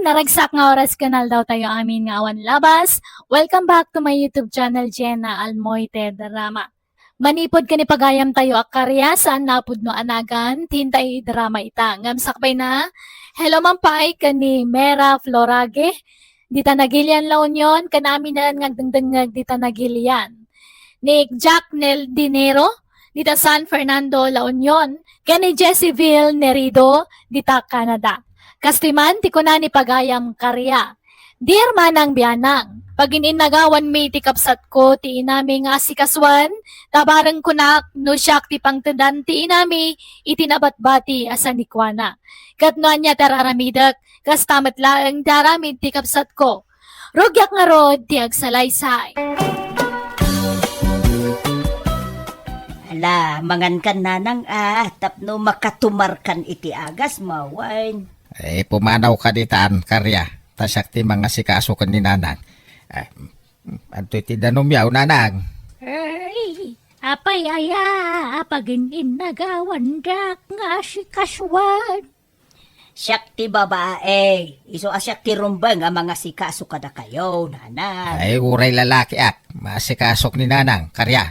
naragsak nga oras kanal daw tayo amin nga awan labas. Welcome back to my YouTube channel, Jenna Almoite Drama. Manipod ka ni pagayam tayo akarya saan napud no anagan, tintay drama ita. Ngamsakbay na, hello mampay ka ni Mera Florage, dita nagilian la union, kanami na lang ngagdangdangag dita nagilian. Ni Jack Nel Dinero, dita San Fernando, La Union, kani Jesseville Nerido, dita Canada. Kastiman, ti ko na ni pagayam karya. Dear manang biyanang, pag ininagawan may ti kapsat ko, ti inami nga si kaswan, tabarang kunak, no siyak ti pangtadan, ti inami, itinabatbati asa ni Kwana. Katno niya tararamidak, kas tamat laang daramid ti kapsat ko. Rogyak nga rod, ti agsalaysay. Ala, mangan kan nanang tapno makatumarkan iti agas mawain. Pumanaw ka ditaan, karya. Tasyak ti mga sikaso ka ni nanang. Anto'y ti danumyaw, nanang. Ay, apay aya, apagin inagawan dak nga si kaswan. Siyak ti babae, iso asyak ti rumbang nga mga sikaso kada kayo, nanang. Uray lalaki masikasok ni nanang, karya.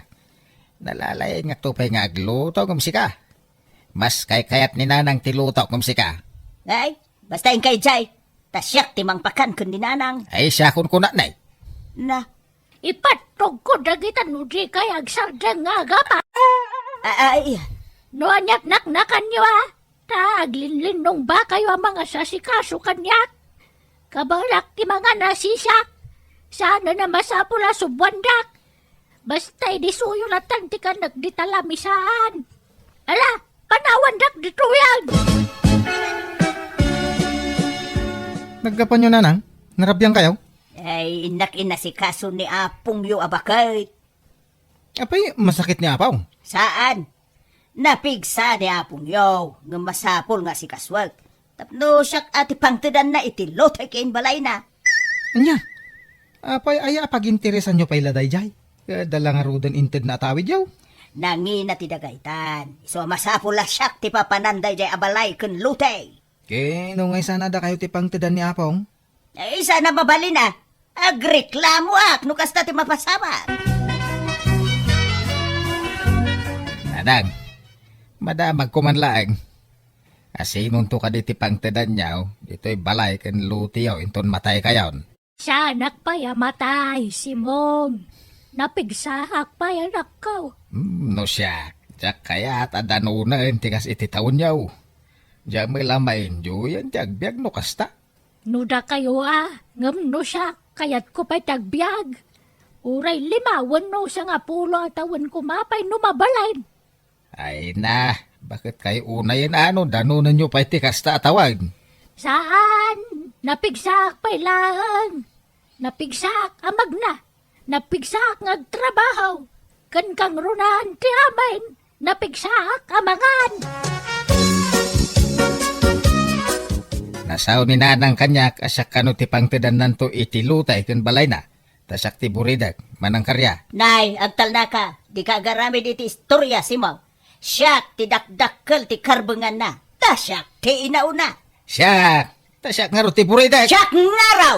Nalalay nga tupay nga agluto kung sika. Mas kayat ni nanang tiluto kung sika. Ay, basta yung kay Jay, tasyak ti mangpakan kundi nanang. Siya kun kunanay. Na, Ipatog ko dagitan no di kay agsardang nga gapa. ay, No anyat naknakan niyo Taglinlinong ba kayo ang mga sasikaso kanyak? Kabalak ti mga nasisak. Sana na masapula subwandak. Basta'y disuyulatan ti ka nagditalamisaan. Ala, panawandak dito yan. Naggapan nyo nanang? Narabyan kayo? ay, inak-ina si kaso ni Apong yu abakay. Apay, masakit ni apaw. Saan? Napigsa ni Apong yu, nga masapol nga si kaswag. Tapno siyak ati pangtidan na iti lotay kain balay na. Anya? Apay, aya paginteresan nyo pa iladay jay. Dala nga rudan inted na atawid yaw. Nangina ti dagaytan. So masapol la siyak ti papananday jay abalay kun lutay. Nung ngay sana da kayo tipang tidan ni apong? Ay, sana mabali na. Agreklamo no kasta ti mapasama. Nanang, madamag kumanlaang. Asinon to ka di tipang tidan niyaw, dito'y balay kan luti yaw, inton matay kayon. Sanak pa matay, Simong. Napigsahak pa anak ko. No siya, jak kaya at adanuna tikas iti taon yaw. Diyan may lamain yan, jagbiag no kasta. Nuda kayo ngam no siya, kayat ko pa'y tagbiag. Uray limawan no sa nga pulo atawan kumapay no mabalain. Ay na, bakit kayo una yan danunan nyo pa'y tikasta atawag? Saan? Napigsak pa'y lang. Napigsak amag na. Napigsak ngagtrabaho. Kan kang runan ti amain. Napigsak amangan. Nasaw ni nanang kanyak asyak kano tipang tidan nanto itilutay kan balay na. Tasak ti buridag, manang karya. Nay, agtal na ka. Di ka agaramid iti istorya, Simaw. Siyak ti dakdakkel ti karbengan na. Tasyak ti inauna. Siyak! Tasak nga ro ti buridag! Siyak nga raw.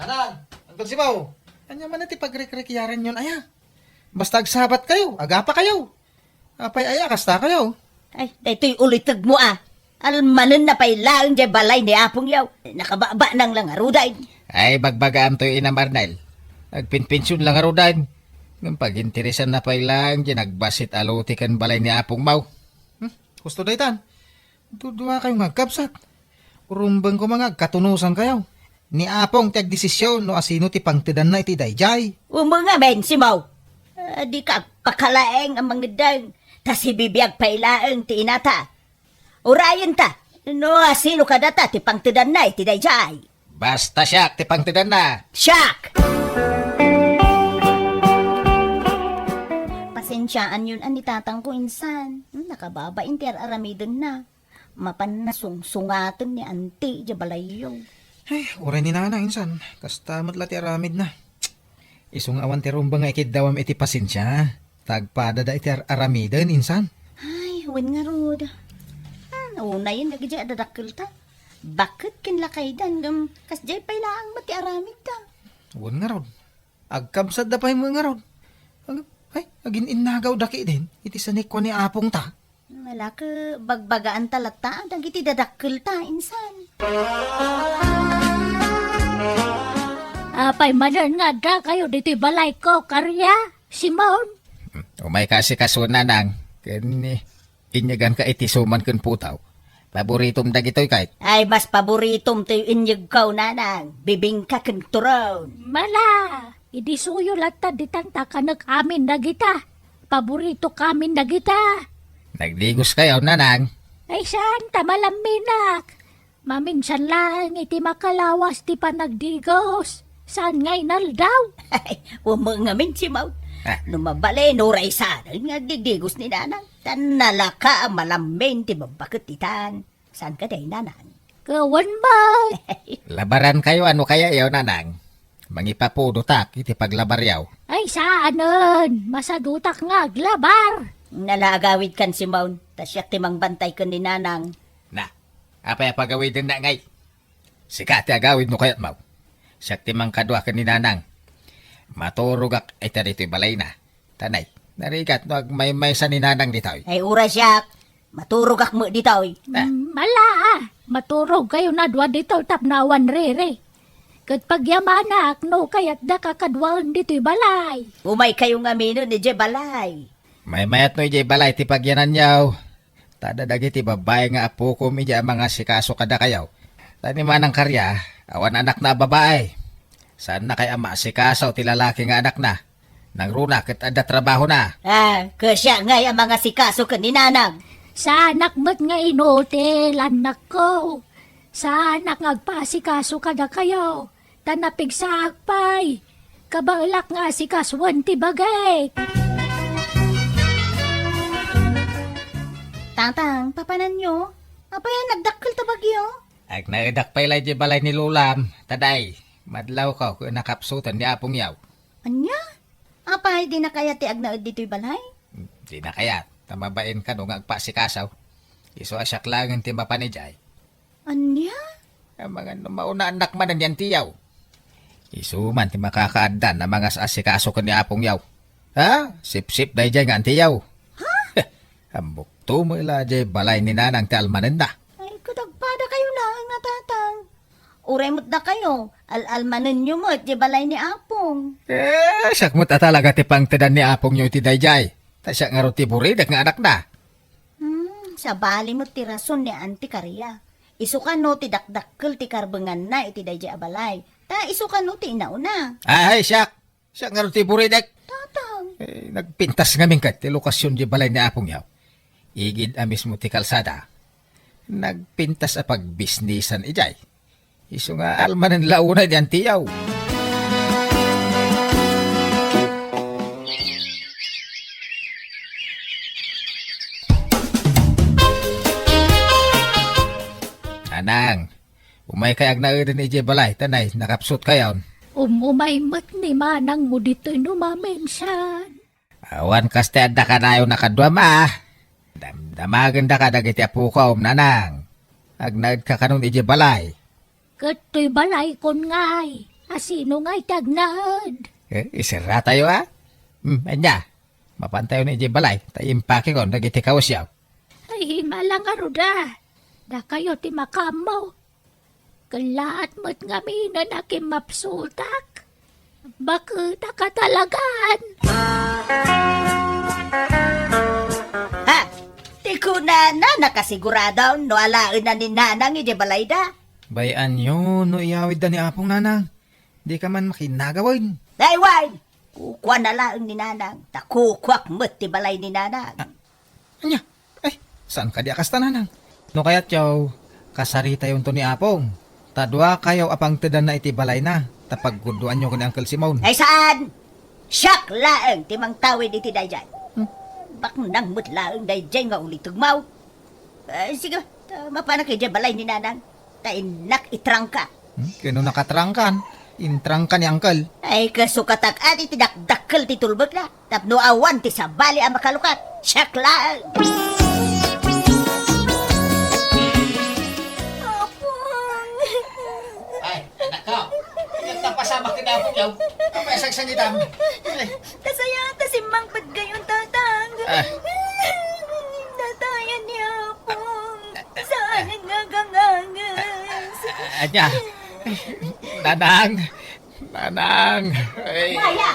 Nanang! Antong sibaw! Anya man na ti pagrekrekyaran yun, aya. Basta agsabat kayo, agapa kayo. Apay aya, kasta kayo. Ay, daytoy ulitag mo Almanen na pa'y laang jay balay ni Apong yaw. Nakababa nang lang aruday. Ay, bagbagaan to yung inamarnal. Nagpinpinsyon lang arudan. Ng paginteresan na pa'y lang, dyan nagbasit aluti kan balay ni Apong Mau. Gusto na itan. Dudua kayo ngagkapsat. Urumbang ko mga katunusan kayo. Ni Apong tiag desisyon no asino ti pangtidan na iti dayjay. Umunga men, Simaw. Di ka pakalaeng ang mga dang. Tas ibibiyag pa'y laang ti inata. Urayan ta. No, asino ka data ti pangtidan na iti dayjay. Basta siyak ti pangtidan na. Siyak! Pasensyaan yun ani tatang ko insan. Nakababa inter aramidon na. Mapanasungsungatan ni anti jabalayo. Ay, oray ni nanang insan. Kasta matlati aramid na. Isong awan ti rumba nga ikid dawam iti pasensya. Tagpada da iti aramidan insan. Ay, wen nga rod. Nauna yun, nagidya dadakil ta. Bakit kinlakaydan gam kasjay pa ilaang mati aramid ta? Wan nga ron. Agkamsad da pa mo nga ron. Ay, agin innagaw daki din. Iti sa nikwa ni apong ta. Wala ka bagbagaan talata, dagiti dadakkel ta, insan. Apay manan nga da kayo dito'y balay ko, karya, Simon. Umay kasi kasuna nang. Kani, inyagan ka iti suman kun putaw. Paboritom dagitoy kahit. Ay, mas paboritom tayo inyag kaw, nanang. Bibingka kang turon. Mala, idi suyo lata ditanta kanak amin na kita. Paborito kamin na kita. Nagdigos kayo, nanang. Ay saan, tamalaminak. Maminsan lang iti makalawas ti panagdigos. Saan ngay naldaw? Ay, umangamin si Maud. Ah. Numabali, nuray sana. Nagdigdigos ni nanang. Tanalaka ang malamin, ti babakit itan. Saan ka day, nanang? Kawan ba? Labaran kayo, ano kaya yaw, nanang? Mangipapudo tak, iti paglabaryaw. Ay saanan, masadutak nga aglabar. Nalagawid kan si Maud. Tasyak timang bantay ka ni nanang. Na, apay pagawid din na ngay. Sikati agawid mo kayat mau. Siyak timang kadwa ka ni nanang. Maturugak ay tarito'y balay na. Tanay, narigat no agmay-may sa ni nanang ditoy. Ay, ura siyak. Maturog ak mo dito. Mala, maturog kayo na dwa dito tapnawan rere. Kat pagyamanak no kayat da kakadwan dito'y balay. Umay kayo nga mino ni Jebalay. May mayat no ijay balay ti pagyanan yaw. Tada dagiti babae nga apo ko midya mga sikaso kada kayaw. Tani manang karya, awan anak na babae. Saan na kay ama sikaso ti lalaki nga anak na? Nang runa ket adda trabaho na. Ah, kasya nga yung mga sikaso ka ni nanang. Sa anak mo't nga inutil, anak ko. Sa anak ngagpasikaso kada kayo. Tanapig sa akpay. Kabalak nga si kaswan ti bagay. Tantang, papanan nyo? Apay, nagdakkel ta bagyo? Ag naidak pa ilay di balay ni Lulam. Taday, madlaw ko kung nakapsutan ni apong yaw. Anya? Apay, di na kaya ti agnaod dito'y balay? Di na kaya, tamabain ka nung agpasikasaw. Iso asyak lang ang timba panijay. Anya? Ang mga mauna anak man ang yan tiyaw. Isuman ti makakaaddan na mga asikaso ka ni apong yaw. Ha? Sip-sip dahi dyan nga ang tiyaw. Ha? Ambok tumo ila dyan balay ni nanang ti almanen na. Ay, kadagpada kayo lang nga tatang. Uremot na kayo. Al-almanan nyo mo at di balay ni Apong. Siyak mo talaga ti pangtadan ni apong yaw ti dayjay. Ta siya nga ro ti buridak nga anak na. Sa bali mo ti rason ni Auntie Karia. Isukan no ti dakdakkel ti karbengan na iti dayjay abalay. Ta isukan no ti inauna. Ay, siyak. Siya nga ro ti buridak. Tatang. Nagpintas nga min kat ti lokasyon di balay ni apong yaw. Igid amis mo ti kalsada. Nagpintas a pagbisnisan ijay. Iso nga almanan launa di ang tiyaw. Anang, umay kayag na rin ijay balay. Tanay, nakapsut kayon. Umumaymat ni manang mo dito'y numamensan. Awan kaste adda ka na yung nakadwa ma. Damdamagan da ka dagiti apukaw, nanang. Agnaid ka kanun ijay balay. Kato'y balay kon ngay. Asino ngay tagnaad. Isira tayo ha? Anya, mapantayo na ijay balay. Tayimpake ko, dagiti kawasyaw. Ay, malang aruda. Da kayo ti makamaw. Kalaat mo't nga mina na kimapsultak. Bakit nakatalagan? Ha? Ti kuna na nakasigurado no alain na ni nanang iti balay da. Bayan yun, no iyawid da ni apong nanang. Di ka man makinagawin. Dayway! Kukwa na lang ni nanang. Takukwak mo't ti balay ni nanang. Anya, ay, saan ka di akas nanang? No kaya't yaw, kasarita yun to ni apong. Tadwa kayaw apang tedan na iti balay na. Tapagguduan nyo ko ni Uncle Simon. Ay saan? Siyak laeng timang tawid iti dayjay. Bak nang mo't laeng dayjay nga uli tugmaw. Sige, mapanak iti balay ni nanang. Tainak itrangka. Kino nakatrangkan? Intrangkan ni Uncle. Ay kasukatak at iti dakdakkel ti tulbog na. Tapno awan ti sabali ang makalukat. Siyak laeng. pasabak ka na apong yaw. Kapasag sangitan. Tasaya ta si Mang Paggayon tatang. Ah. Natayan niya po. Saan ang nagangangas? Anya. Nanang. Nanang. Ay. Maya!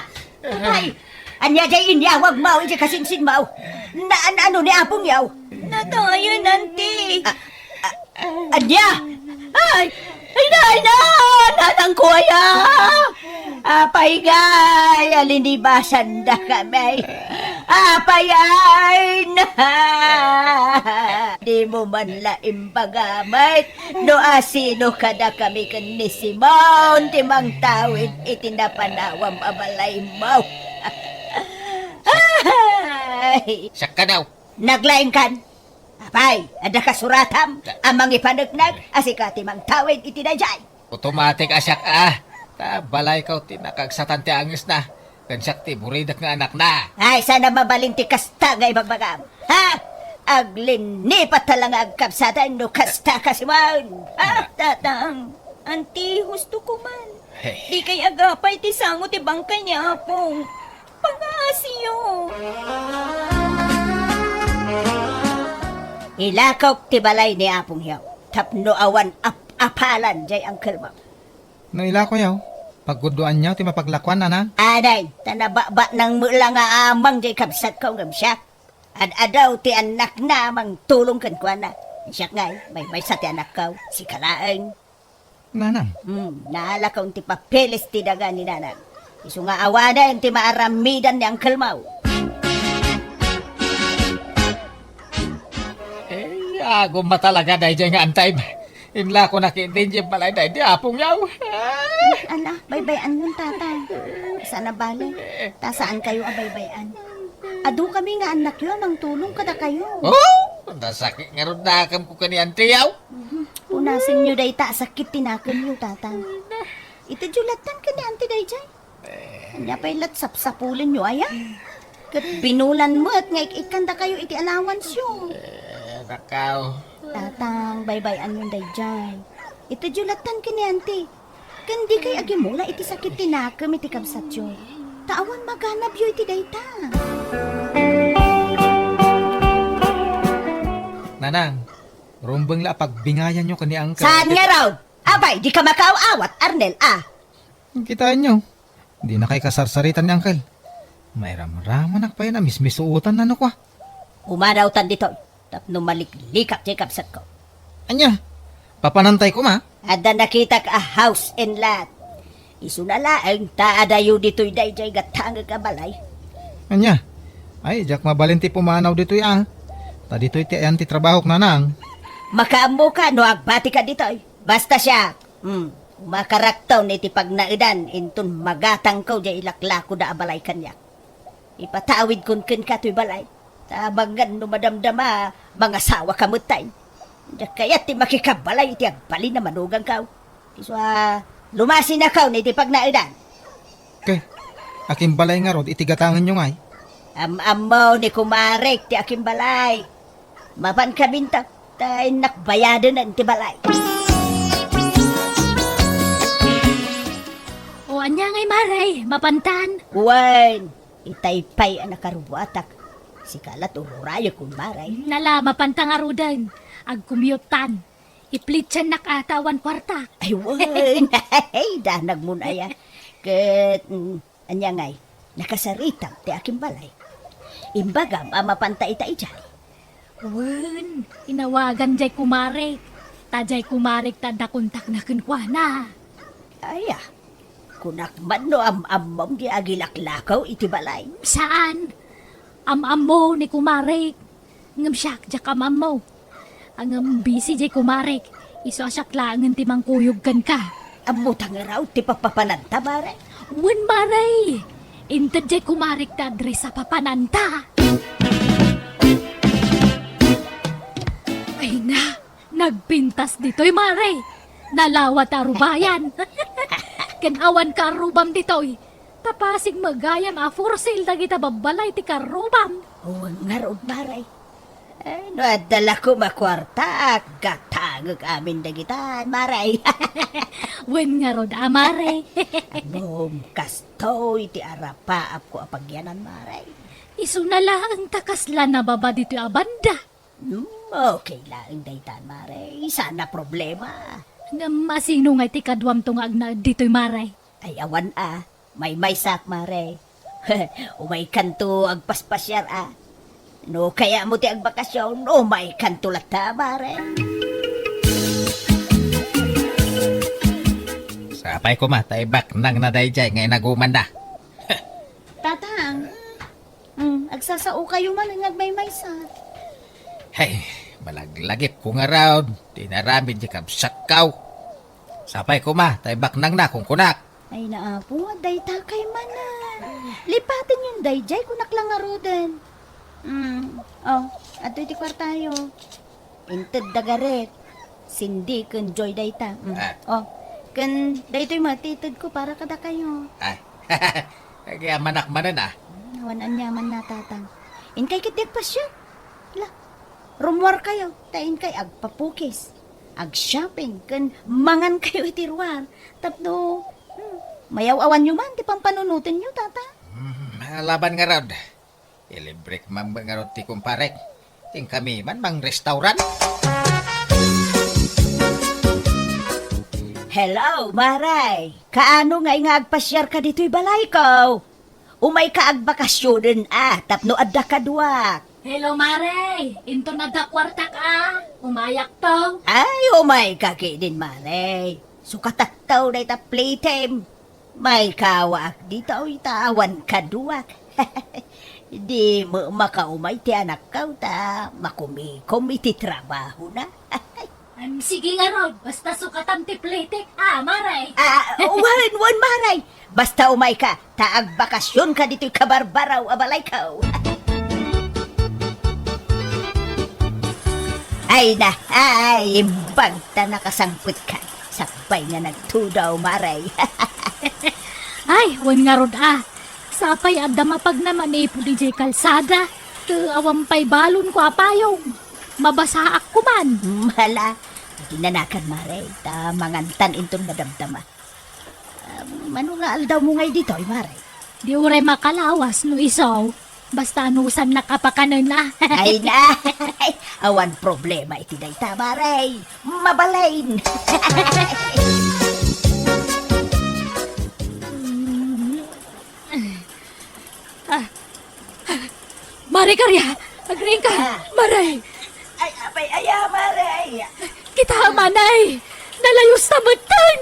Ay! Anya jay inya, wag mau, iti kasinsin mau. Ano ni apong yaw? Natayan, nanti. Anya! Ay! Ay na! Nanang kuya! Apay gay! Alinibasan na kami. Apay ay na! Di mo man laim pagamit. No asino kada kami kan ni Simon. Timang tawid itinapanawam abalay mo. Ay! Siyak ka daw. Naglaing kan. Apay, ada kasuratam. Amang ipanagnag, asikati mang tawid itinajay. Automatic asyak ah. Balay ka tinakagsatan ti angis na. Kansak ti buridak nga anak na. Ay, sana mabalinti kasta nga ibabagam. Ha? Aglini pa talang agkapsatan no kasta kasiwan. Ha? Tatang, anti husto ko man. Di kay agapay ti sango ti bangkay niya apong. Pangasiyo. Ilakaw ti balay ni apong yaw. Tapno awan apalan jay ang kalma. Naila ko yaw. Pagguduan niya, ti mapaglakwan na nang. Aday, tanababa ng mula nga amang jay kapsat ko ngam siya. Adaw ti anak na mang tulong kan kwa na. Siya ngay, may sa ti anak ko, si Kalaeng. Nanang. Naala kong ti papeles ti daga ni nanang. Isu nga awada yung ti maaramidan ni Uncle Mau. Ako matalaga dahil dyan nga antay. Imla ko nakindin dyan balay dahil di apong yaw. Ala, baybayan yung tata. Sana bale, tasaan kayo abaybayan. Adu kami nga anak yun, ang tulong kada kayo. Oh, nasakit nga ron nakam ko kaniyan ti yaw. Unasin nyo day ta, sakit tinakan nyo tata. Ito julatan ka ni Auntie Dayjay. Anya pa'y latsap-sapulin nyo aya. Kat binulan mo at nga ikanda kayo iti allowance yun. Nakaw. Tatang, baybayan yung Dayjay. Ito julatan ka ni Auntie. Kandi kay agimula iti sakit tinakam iti kabsat yun. Taawan maganap yun iti dayta. Nanang, rumbang la pagbingayan nyo kani angka. Saan nga raw? Abay, di ka makaawat, Arnel, ah. Kitaan nyo. Hindi na kay kasarsaritan ni Uncle. May ramraman pa yan na mismisuutan na no ko. Umaraw tan dito. Tapno maliklikap jay kabsat ko. Anya, papanantay ko ma. Ada nakita ka a house and lot. Isunalaang taadayo dito'y dayjay gatang kabalay. Anya, ay, jak mabalinti pumanaw dito ya. Ta dito'y ti ayan ti trabaho k nanang. Makaambo ka no agbati ka dito'y. Basta siya. Makaraktaw ni ti pagnaidan intun magatang ko jay ilaklako da abalay kanya. Ipatawid kun ka to'y balay. Tabangan no madamdama mga sawa kamutay. Kaya ti makikabalay iti agbali na manugang ka. Iswa lumasin na ka ni ti pagnaidan. Okay, aking balay nga rod itigatangan nyo ngay. Amaw ni kumarek ti aking balay. Mapan ka bintak tay nakbayadan ang ti balay. O anya ngay maray, mapantan. Wan, itaypay ang nakarubuatak. Si kalat ururayo kung maray. Nala, mapantang arudan. Agkumyutan. Iplitsan nakatawan kwarta. Ay, wan. Ay, danag mo na ya. Kat, anya ngay, nakasaritang ti aking balay. Imbagam, mapanta ita-ijay. Wen, inawagan jay kumarek. Tajay kumarek tanda kontak na kunkwana. Ay, kunakman no am-amam di agilaklakaw iti balay. Saan? Am-am mo ni kumarek. Ngam siyak jak amam mo. Ang busy jay kumarek. Iso siyak lang ti mangkuyog kan ka. Amutang raw ti papapananta, maray. Wen maray. Inted jay kumarek ta dre sa papananta. Ay na, nagpintas dito'y maray. Nalawat arubayan. Kanawan ka arubam dito'y. Tapasig magayam a for sale dagita babalay ti karubam. Huwag nga ron, maray. Ay, no, adala ko makwarta, gata bangag amin dagitan, maray. Wen nga rod, Mare. Bum, kasto iti arapa ako apagyanan, maray. Isu na lang takasla na baba dito abanda. Okay lang, daytan, maray. Sana problema. Nga masino nga ti kadwam tungag na dito'y Maray. Ay, awan may sak, maray. Umay kanto agpaspasyar No, kaya mo ti agbakasyon, umay kanto lata, maray. Sapay ko ma, taibak nang nadayjay ngay naguman na. Tatang, agsasao kayo man ang agmay sak. Hey, malaglagip ko nga raw, tinaramid di kabsakaw. Sapay ko ma, taibak nang na kung kunak. Ay naapo, dayta kay manan. Lipatin yung dayjay kunak lang nga roden. Ato iti kwartayo. Inted dagaret. Sindi kun joy dayta. Kun daytoy matitid ko para kada kayo. Ay, kaya manak manan Nawanan yaman na tatang. In kay kitik pa siya. La, rumor kayo. Tain kay agpapukis. Ag-shopping. Kun mangan kayo itiruar. Tapno, mayaw-awan nyo man. Di pang panunutin nyo, tata. Laban nga raw. Ilibrik man nga raw ti kumparek. Ting kami man mang restaurant. Hello, Maray. Kaano nga agpasyar ka dito'y balay ko? Umay ka agbakasyonen tapno adda ka duwak. Hello Maray, into na da kwarta ka. Umayak to. Ay, umay ka din, Maray. Sukatattaw na ita playtime. May kawak dito itawan ka duwak. Di mo makaumay ti anak ka makumikom iti trabaho na. Sige nga Rod, basta sukatan ti plitik. Maray. Wan, Maray. Basta umay ka, taag bakasyon ka dito'y kabarbaraw abalay ka. Ay, bagta nakasangpit ka. Sakbay nga nagtudaw, Maray. Ay, wen nga Rod Sapay adda mapag naman ipo DJ kalsada. Awampay balon ko apayong. Mabasa ako man. Hala, dinanakan, Maray. Mangantan intong madamdama. Ano nga aldaw mo ngay dito, Maray? Di uray makalawas no isaw. Basta anusan nakapakanan na. Ay na, awan problema iti dayta, Maray. Mabalain. Maray Karya, agring ka. Maray, Ay, apay, Maray. kita manay. Nalayos na matan.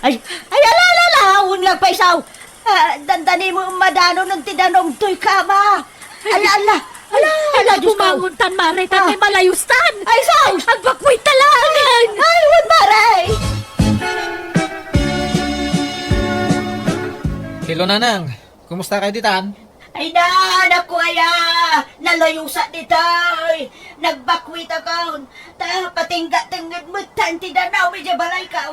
Ay, alala, lang pa isaw. Dandani mo madano ng tidanong to'y kama. Ala, Diyos ko. Bumanguntan Maray, tatay malayustan. Ay, isaw. Agbakwit talangan. Ay, wan, Maray. Hello nanang, kumusta kayo ditan? Ay na, naku nalayusa ditoy. Nagbakwit ako. Patingga-tinggad mo, tanti danaw, medyo balay ka.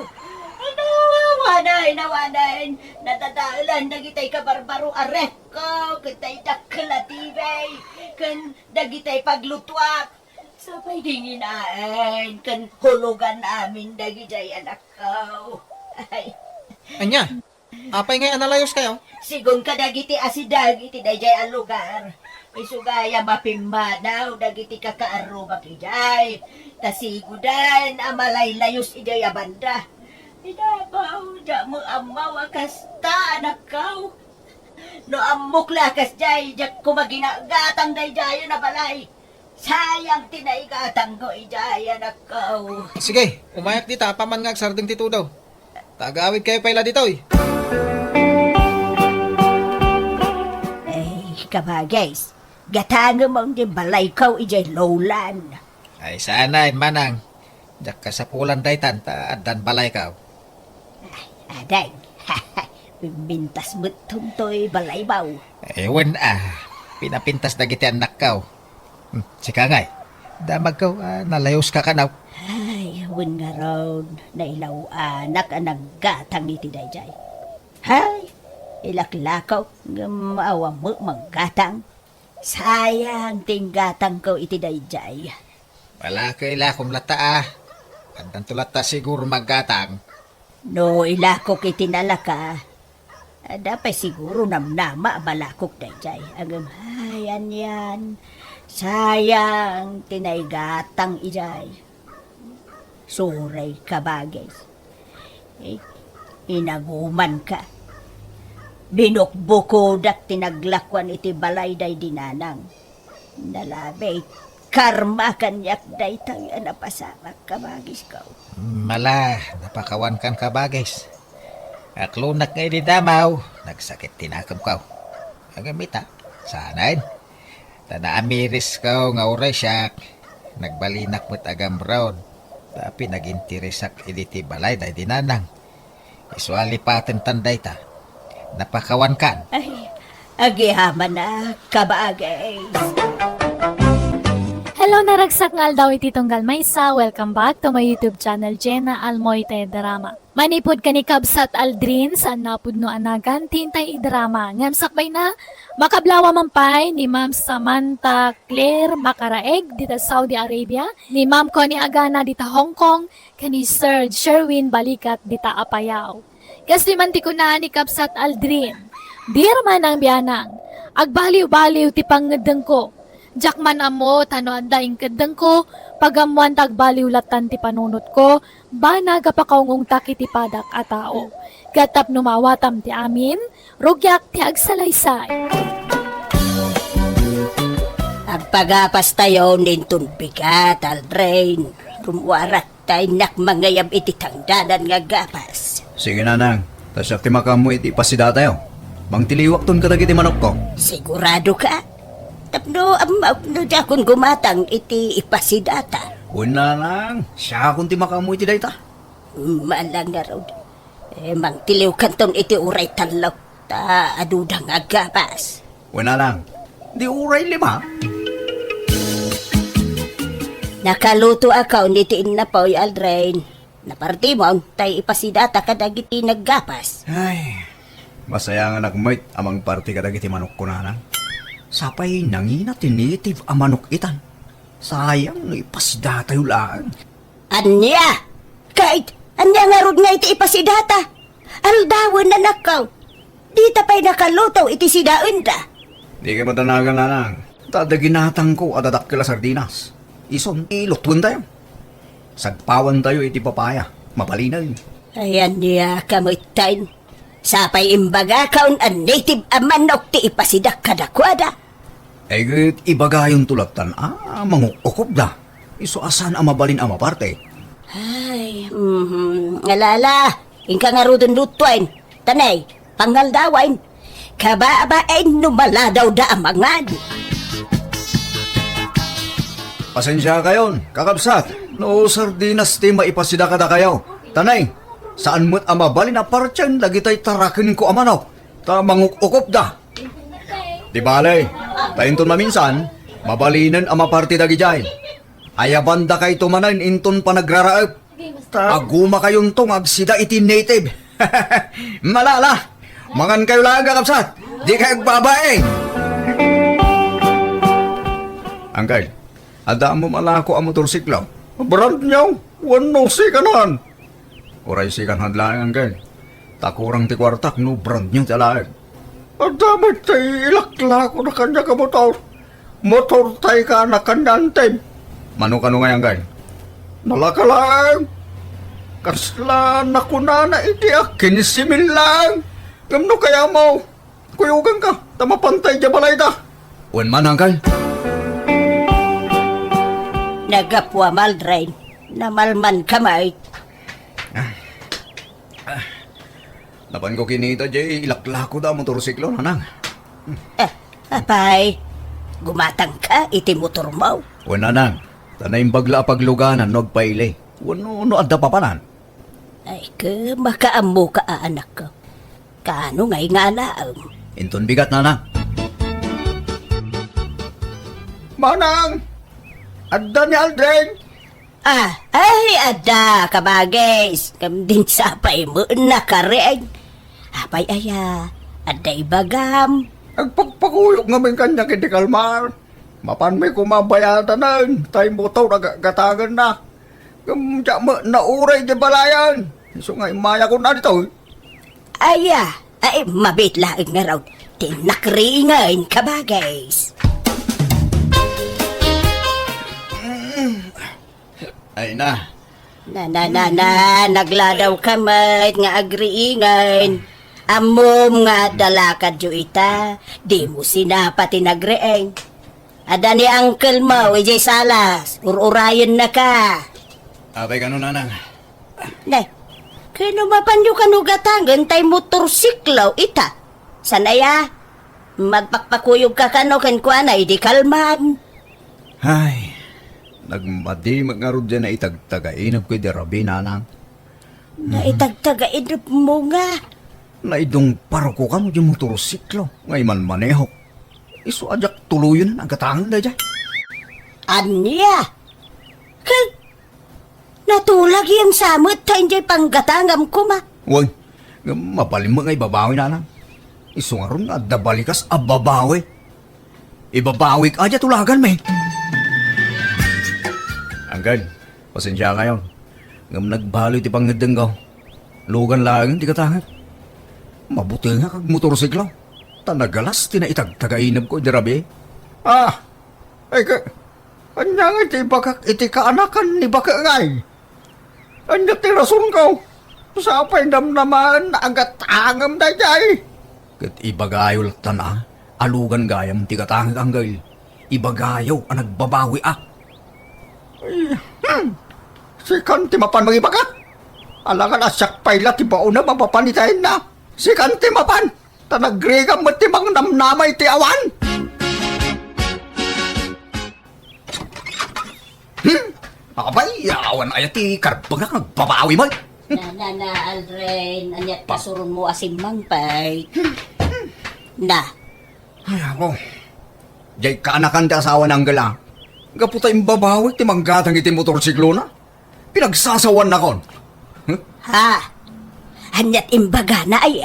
Ay, nawanay. Nadadaalan, nagitay ka barbaro arek ko. Kitay daklativay. Kan dagitay paglutwak. Sabay dinginain. Kan hulugan namin, dagitay anak ko. Ay. Anya, apay ngay analayos kayo? Sigon ka dagiti asidag iti dayjay ang lugar. May sugaya mapimbanaw dagiti kakaaro makijay. Tasigudan amalay layos ijay abanda. Idabaw da mo amaw akasta anak kaw. No amok lakas jay jak kumaginagatang dayjay na balay. Sayang tinaigatang ko ijay anak kaw. Sige, umayak dita, paman nga agsarding tito daw. Tagaawid kayo paila dito Kabagays, gatanga mong di balay kaw ijay lowland. Ay sana manang. Jak ka sa pulan daytan, taadan balay ka. Aday, bintas mo tuntoy balay baw. Ewan pinapintas na giti anak ka. Sika ngay, damag ka, nalayos ka kanaw. Ay, wen nga raw, nailaw anak ang naggatang iti dayjay. Hay, ilaklakaw, maawa mo maggatang. Sayang tinggatang ko iti dayjay. Wala ka ila kong lata ah. Kandan tulata siguro maggatang. No ilakok itinalaka. Dapat siguro namnama balakok dayjay. Agam hayan yan. Sayang tinaygatang ijay. Suray ka bagay. Inaguman ka. Binukbukodak tinaglakwan iti balay day dinanang. Nalabay karma kanyak day tayo napasamak ka bagis ka. Mala, napakawan kan ka bagis. Aklunak ngay di damaw, nagsakit tinakam ka. Agamita, sanain. Tanaamiris ka nga oray siyak. Nagbalinak mo't agam brown. Tapi nagintirisak iditi balay day dinanang. Isuali paten tanday ta. Napakawan kan. Ay, agihaman na kabagay. Hello naragsak nga aldaw iti tunggal maysa. Welcome back to my YouTube channel Jenna Almoite Drama. Manipod ka ni Kabsat Aldrin saan napud no anagan tintay idrama. Ngam sakbay na makablawa mampay ni Ma'am Samantha Claire Makaraeg dita Saudi Arabia, ni Ma'am Connie Agana dita Hong Kong, kani Sir Sherwin Balikat dita Apayao. Kasi manti ko na ni Kabsat Aldrin. Dir man ang biyanang. Agbaliw-baliw ti pangedeng ko. Jakman amo tano andaing kedeng ko, pagamuan tagbaliw latan ti panunot ko, bana gapakaungong taki ti padak a tao. Gatap numawatam ti amin, rugyak ti agsalaysay. Agpagapas tayo nintun bigat, Aldrin. Rumwarat tayo nakmangayam iti tangdanan nga gapas. Sige nanang, tasyak ti makamu iti pasida tayo. Mang tiliwak ton kadag iti manok ko. Sigurado ka? Tapno, no dakon gumatang iti ipasidata. Una lang, siya kung ti makamu iti dayta. Malang nga raw. Mang tiliw kanton iti uray talaw. Ta adudang agapas. Una lang, di uray lima. Nakaluto akaw niti innapaw, Aldrin. Naparti mo, tay ipasidata kadag iti naggapas. Ay, masaya nga nagmait amang party kadag iti manok ko nanang. Sapay nangina tinitiv a manok itan. Sayang no ipasida tayo lang. Anya! Kahit, anya nga rod nga iti ipasidata. Aldawan na nakaw. Di tapay nakaluto iti sidaun da. Di ka matanagan nanang. Tadaginatang ko at adakila sardinas. Ison, ilutwan tayo. Sagpawan tayo iti papaya. Mapalinay. Ayan niya kamutain. Sapay imbaga kaun an native a manok ti ipasidak kadakwada. Egit ibagayon tulatan mangukop da. Iso asan ang mabalin ang maparte. Ay, alala. Ingka nga rudon lutwain. Tanay, pangaldawain. Kababain numaladaw da amangan. Pasensya kayon, kakabsat. No sardinas ti maipasida kada kayo. Tanay, saan mo't ang mabalin na partyan lagi tayo tarakin ko amanok. Ta mangukop da. Di balay, tayon maminsan, mabalinan ang maparti dagi dyan. Ayabanda kay tumanan inton pa nagraraap. Aguma kayong tong agsida iti native. Malala, mangan kayo lang kakabsat. Di kayo babae. Angkay, ada mo malako ang motorsiklo. Brand niyo, wano si kanan. Oray si kanan lang angkay. Takurang ti kwartak no brand niyo talag. Adamay tayo ilakla ko na kanya ka motor. Motor tayo ka na kanyantem. Mano-kano nga yan, gay? Nalaka lang. Kasla na kunana iti akin simin lang. Gamno kaya mo. Kuyugan ka. Tamapantay dya balay da. Uwan man, angkay. Nagapwa Aldrin. Namalman kamay. Napan ko kinita, Jay. Ilakla ko da motorsiklo, nanang. Apay, gumatang ka iti motor mo. Uwan, nanang. Tanay bagla pagluganan, nagpaili. Uwan, adda papanan. Ay ka, makaamo ka anak ko. Kaano ngay nga naam? Inton bigat, nanang. Manang! Adda ni Aldrin! Ay, ada, kabagis. Kam din sapay mo na kareng. Apay aya, ada ibagam. Agpagpakuyok nga may kanya kiti kalmar. Mapan may kumabayatan na. Tayo mo to, nagagatangan na. Kamdya mo, nauray di balayan. So nga, imaya ko na dito. Ay, mabitlaing nga raw. Tinakringan ka ba, guys? Ay na. Nagladaw kamay nga agriingan. Amom nga dalakad yu ita, di mo sinapati nagreeng. Ada ni uncle mo, ijay salas, ururayan na ka. Abay ka nanang. Ne, kano mapanyo kanugatangan tay motorsiklaw ita. Sanaya, magpakpakuyog ka kano kan di kalman. Ay, nagmadi magngarod dyan na itagtagainap ko di rabi nanang. Naitagtagainap mo nga. Naidong paroko ka mo di motorsiklo. Ngay man maneho. Iso ajak tuluyan ang katangan na dyan. Anya? Kay, natulag yung samot ta injay panggatangam ko ma. Uy, mapalim mo ngay babawi nanang. Iso nga ron nga dabalikas ababawi. Ibabawi ka aja tulagan may. Anggal, pasensya kayo. Ngam nagbaloy ti pangadeng ko. Lugan lang di katangan. Mabuti nga kag motorsiklo. Tanagalas tinaitagtagainab ko dirabi. Ay ka... Anya nga iti kaanakan ni baka ngay. Anya ti rason ko. Sa apay damnaman agatangam da jay. Kat ibagayol tana. Alugan gayam ti katangag anggal. Ibagayaw ang nagbabawi Si Kanti mapan magibaga. Alangan asyak payla ti bauna mapapanitain na. Si Kanti mapan. Tanagregam mo ti mga namnamay ti awan. Abay, awan ay ti karbaga nagbabawi mo. Aldrin, anyat kasurun mo asin mangpay. Ay ako. Jay kaanakan ti asawa ng gala. Gaputa imbabawi ti manggatang iti motorsiklo na. Pinagsasawan na kon. Ha? Anyat imbaga na ay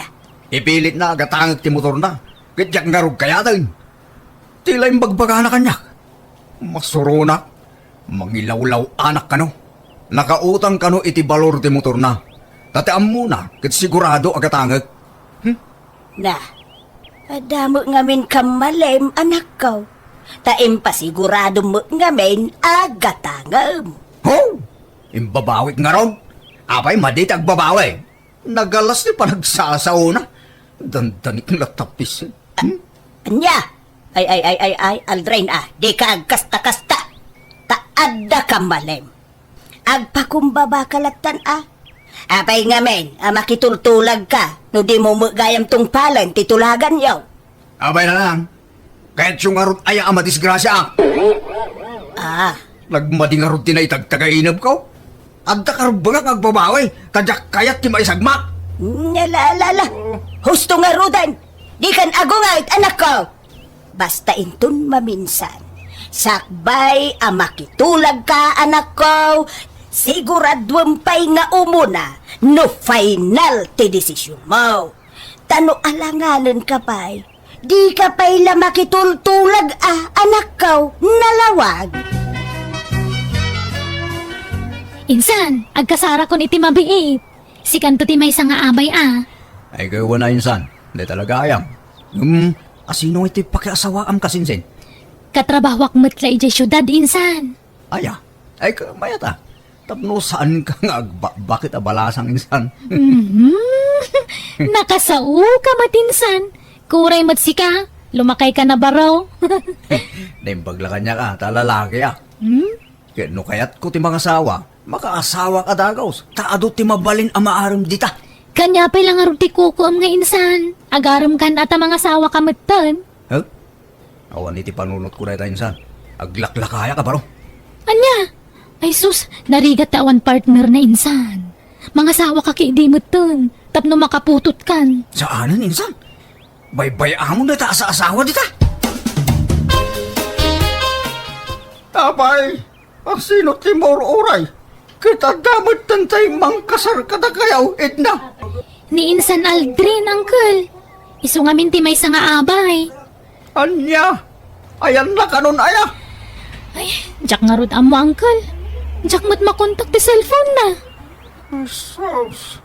Ipilit na agatangag ti motor na. Gadyak ngarog kaya din. Tila imbagbaga na kanya. Masuro na. Mangilawlaw anak kano. Nakautang kano iti balor ti motor na. Tateam muna, kat sigurado agatangag. Adamo ngamin kamalem anak ko. Taim pasigurado mo ngamin agatangam. Imbabawik nga ron. Apay madit agbabawi. Nagalas ni panagsasaw na. Dandanik na tapis. Anya? Ay, Aldrin di ka agkasta-kasta. Taadda kamalem. Agpakumbaba kalatan Apay ngamin, makitultulag ka, no di mo gayam tong palan, titulagan yaw. Abay na lang. Kahit yung arot ay disgrasya. Nagmading arot din ay tagtagainab ko. Agda karubagang agbabawi, tadyak kayat ti maisagmak. Nyalalala, husto nga rudan, di kan agungayt anak ko. Basta intun maminsan, sakbay makitulag ka anak ko, siguraduan pa'y nga umuna, no final ti desisyon mo. Tano alanganan ka pa'y, di ka pa'y makitultulag anak ko, nalawag. Insan, agkasara kon iti mabiit. Si kanto ti may nga abay Ay gawa na insan, di talaga ayam. Asino iti pakiasawaam kasinsin? Katrabahwak metla ijay syudad, insan. Aya, ay mayata. Tapno saan ka nga bakit abalasang insan? Nakasao ka matinsan. Kuray matsika, lumakay ka na baraw. Naimbaglakan niya ka, talalaki Kaya no kayat ko ti mga asawa, makaasawa ka dagaws. Taado ti mabalin amaaram dita. Kanya pa lang aruti kukuam nga insan. Agaram kan ata mga asawa ka matan. Awan iti panunot ko na ita insan. Aglaklakaya ka baro. Anya? Ay sus, narigat tawan partner na insan. Mga asawa ka kiidi matan. Tapno makaputot kan. Saanan insan? Baybay amon na ta sa asawa dita. Abay, ang sino ti oray? Kita damot tantay mangkasar kada kayaw, Edna. Ni insan Aldrin, uncle. Iso nga minti may nga abay. Anya, Ayan na kanon aya. Ay, jak nga rod amo, uncle. Jak mo't makontak ti cellphone na. Sos.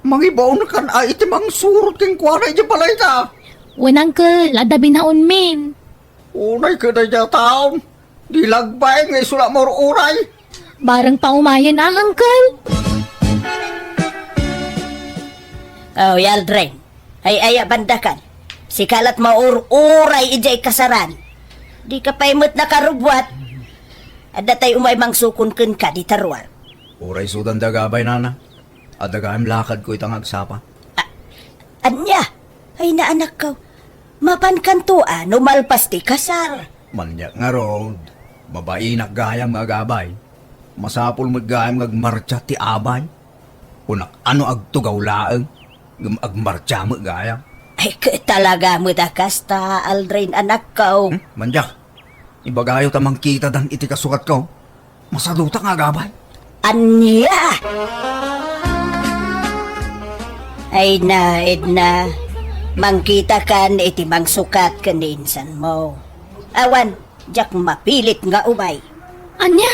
Mangibaw na kan ay itimang surot king kwaray di balay ta. Wen, uncle, adabi na min. Unay ka na dya taon. Di lagbay ngay sula mo uray. Barang paumayan ang uncle. Oh, Aldrin. Ay bandakan. Si kalat mauray ijay kasaran. Di ka paimot na karubwat. Ada tay umay mang sukun ken ka di tarwar. Uray sudan dagabay nana. At dagayam lakad ko itang agsapa. Anya, ay naanak ka. Mapan kantua, numalpas ti kasar. Manyak nga road. Mabainak gayam agabay. Masapol magayam agmarcha ti abay. Unak ano agtugaw laeng. Agmarcha mo gayam. Ay, talaga mo da kasta, Aldrin, anak ka. Manyak. Ibagayo tamang kita dan iti kasukat ko. Masaduta nga agabay. Anya! Ay na, Edna. Mangkita kan iti mang sukat kaninsan mo. Awan, jak mapilit nga umay. Anya,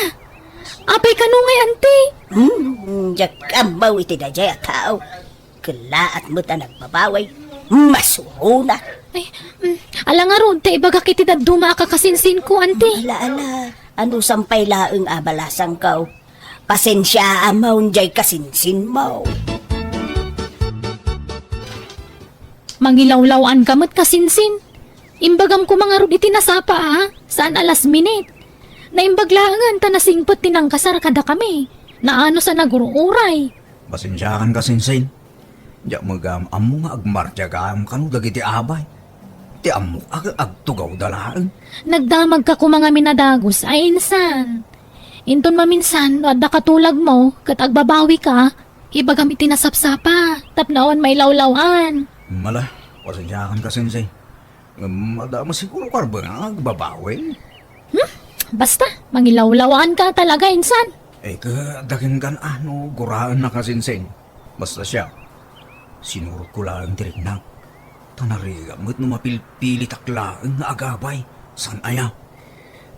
apay kanungay, ante. Jak amaw iti dajay at tao. Kalaat mo ta nagbabaway. Masuruna. Ay, ala nga ron, te ibaga kiti duma ka kasinsin ko, ante. Ala, ano sampay laeng abalasang ka. Pasensya amaw jay kasinsin mo. Mangilawlawan ka mo't kasinsin. Imbagam ko mga ron iti nasapa, ha? Saan alas minute? Naimbaglangan ta nasingpot tinang kasar kada kami. Naano sa naguruuray. Pasensyakan ka sinsin. Diyak magam amo nga agmarcha gam kanu dagiti abay. Ti amo agtugaw dalaan. Nagdamag ka ko mga minadagos, ay insan. Inton maminsan, wadda katulag mo, kat agbabawi ka, ibagam iti nasapsapa, tapnaon may lawlawan. Mala, pasensyakan ka sinsin. Madama siguro karba nga agbabawi. Basta, mangilawlawan ka talaga, insan. Eh ka daging kan ano guraan na ka sinsin. Basta siya. Sinurot ko lang dirignak. Tanarigamot no mapilpili taklaan nga agabay. San ayaw?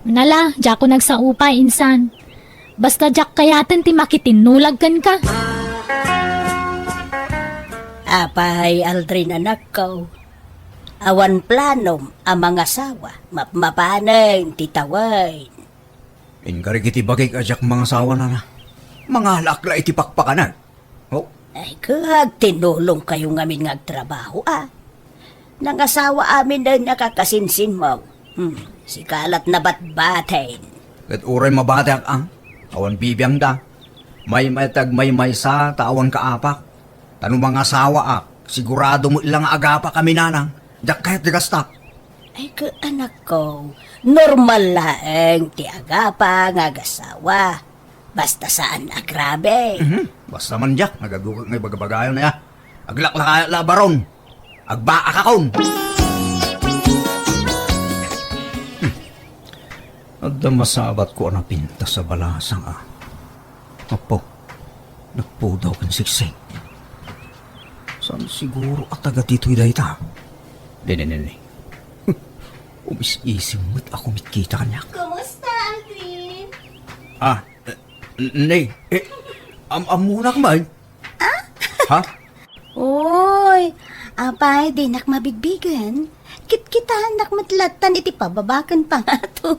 Nala, diyak ko nagsaupay, insan. Basta diyak kayaten ti makitinulag kan ka. Apay, Aldrin, anak ko. Awan planom ang mga asawa. Mapaneng titaway. Ingarigiti bagay kajak mga sawa na na. Mga lakla iti pakpakanan. Oh, Ay, kag tinulong kayo ngamin ngagtrabaho, ah. Nangasawa amin na nakakasinsin mo. Si kalat na batbatin. kat uray mabatag ang. Awan bibiyang da. May may sa tawan kaapak. Tanong mga sawa ak. Sigurado mo ilang agapa kami nanang. Jak kahit digastak. Ay, ka anak ko, normal laeng ti agapa ngagasawa. Basta saan agrabe. Basta man jak. Nagadukag may bagabagayon na ya. Aglaklakaya labaron. Agbaakakon. Adda masabat ko ang napinta sa balasang ah. Apo, nagpudaw kan siksing. Saan siguro at taga dito'y dayta? Dini. Umis-isim mo't ako mitkita kanya. Kumusta, Aldrin? Ah, nay, amunak man. Ha? Oy, apay, di nak mabigbigan. Kit-kita nak matlatan iti pababakan pa nga to.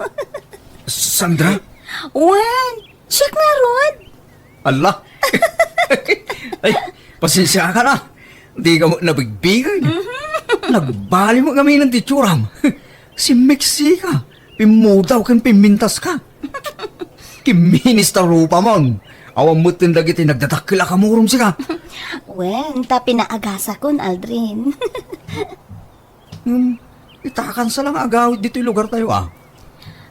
Sandra? Wan, check na Rod. Allah! Ay, pasensya ka na. Di ka mo nabigbigan. Nagbali mo kami ng titsuram. Si Mexica, pimudaw kan pimintas ka. Kiminis ta rupa mon. Awang mo tindagiti nagdatakila ka murum sika. Wen, ta pinaagasa kon, Aldrin. Itakan sa lang agawid dito yung lugar tayo ah.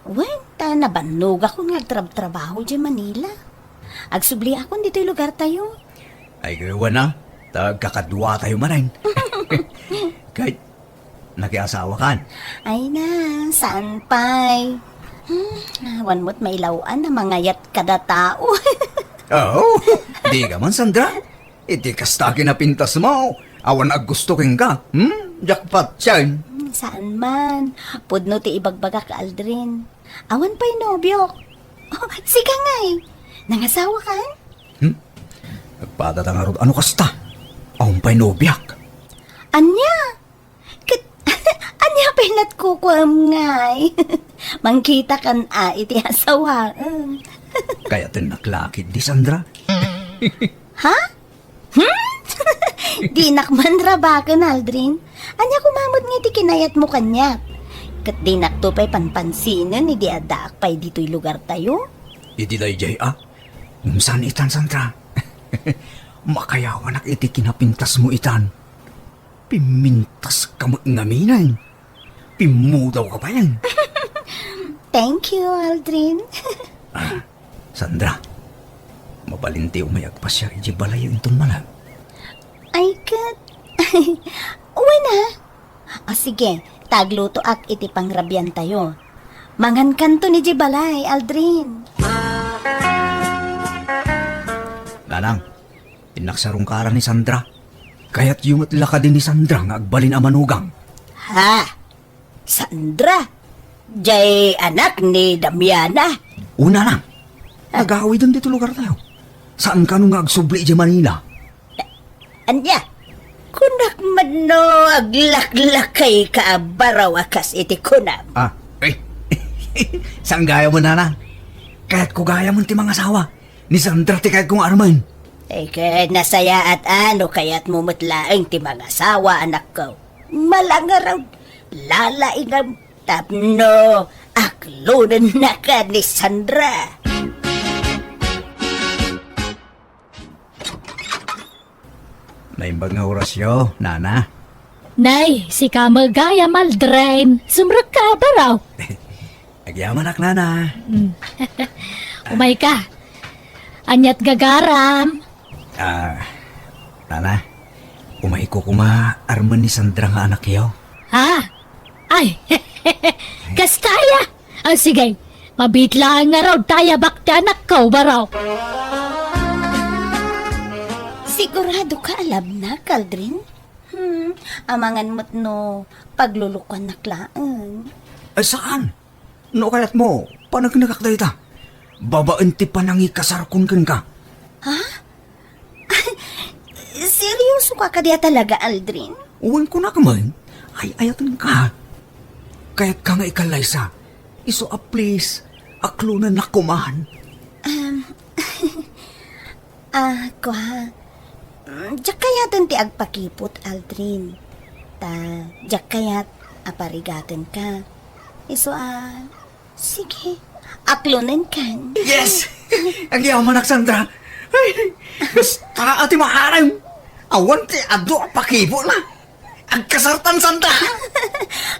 Wen, ta nabannog ako nagtrabaho di Manila. Agsubli ako dito yung lugar tayo. Ay gawa na, tagkakadwa tayo manin. Kahit nakiasawa kan. Ay na, saan pa'y? Awan mo't may lawan na mangayat kada tao. Oo, di ka man Sandra. Iti kastaki na pintas mo. Awan ag gusto king ka. Jackpot siya. Saan man. Pudno ti ibagbaga ka, Aldrin. Awan pa'y nobyo. Oh, sika nga eh. Nangasawa ka? Nagpadata nga rod, ano kasta? Ang pa'y nobyak. Anya? Anya pinat kukuam nga eh. Mangkita kan iti asawaan. Kaya tinaklakid di Sandra. Ha? Di nakman rabakan, Aldrin. Anya kumamot nga ti kinayat mo kanya. Kat di naktupay panpansinan, di adak pa'y dito'y lugar tayo. Iti day jay saan itan Sandra? Makayawan ak iti kinapintas mo itan. Pimintas ka mo ngaminay. Pimudaw ka pa yan. Thank you, Aldrin. Sandra, mabalinti umayag pa siya iti balayo intong malag. Ay, kat. Uwi na. O sige, tagluto ak iti pangrabyan tayo. Mangan kanto ni Jibalay, Aldrin. Nanang, inaksarong kara ni Sandra. Kaya't yumatla ka din ni Sandra nga agbalin ang manugang. Ha? Sandra? Jay anak ni Damiana? Una lang, nag-aaway din dito lugar tayo. Saan ka nung agsubli di Manila? Anya? Kunak man no aglaklakay ka baraw akas iti kunam. Saan gaya mo nanang? Kaya't ko gaya mo ti mga asawa. Ni Sandra ti kahit kong arman. Kahit nasaya at ano kaya't mumutlaang ti mga asawa anak ko. Malangaraw, lalaingam, tapno, aklunan na ka ni Sandra. Naimbag nga orasyo, nana. Nay, si Kamagayam Aldrin. Sumrag ka ba raw? Agyaman ak nana. Umay ka. Anyat gagaram. Nana, umay ko kuma arman ni Sandra nga anak yaw. Ha? Ay, kastaya. Sige, mabitlaan nga raw taya bakti anak ko ba raw? Sigurado ka alam na, Aldrin? Amangan mo't no, paglulukan na klaan. Saan? No kayat mo, panagnagakday ta. Babaan ti panangi kasarkon kan ka. Seryoso ka kadiya talaga, Aldrin? Uwan ko na kamay, ay ayatan ka. Kaya't ka nga ikalaysa. Iso a please, aklunan na kumahan. Kwa. Diyak kayatan ti agpakipot, Aldrin. Diyak kayat aparigatan ka. Iso sige, aklunan kan. Yes! Ang yaman ak Sandra. Ay, basta ati maharang. Awan ti ado pakibo na. Ang kasartan Sandra.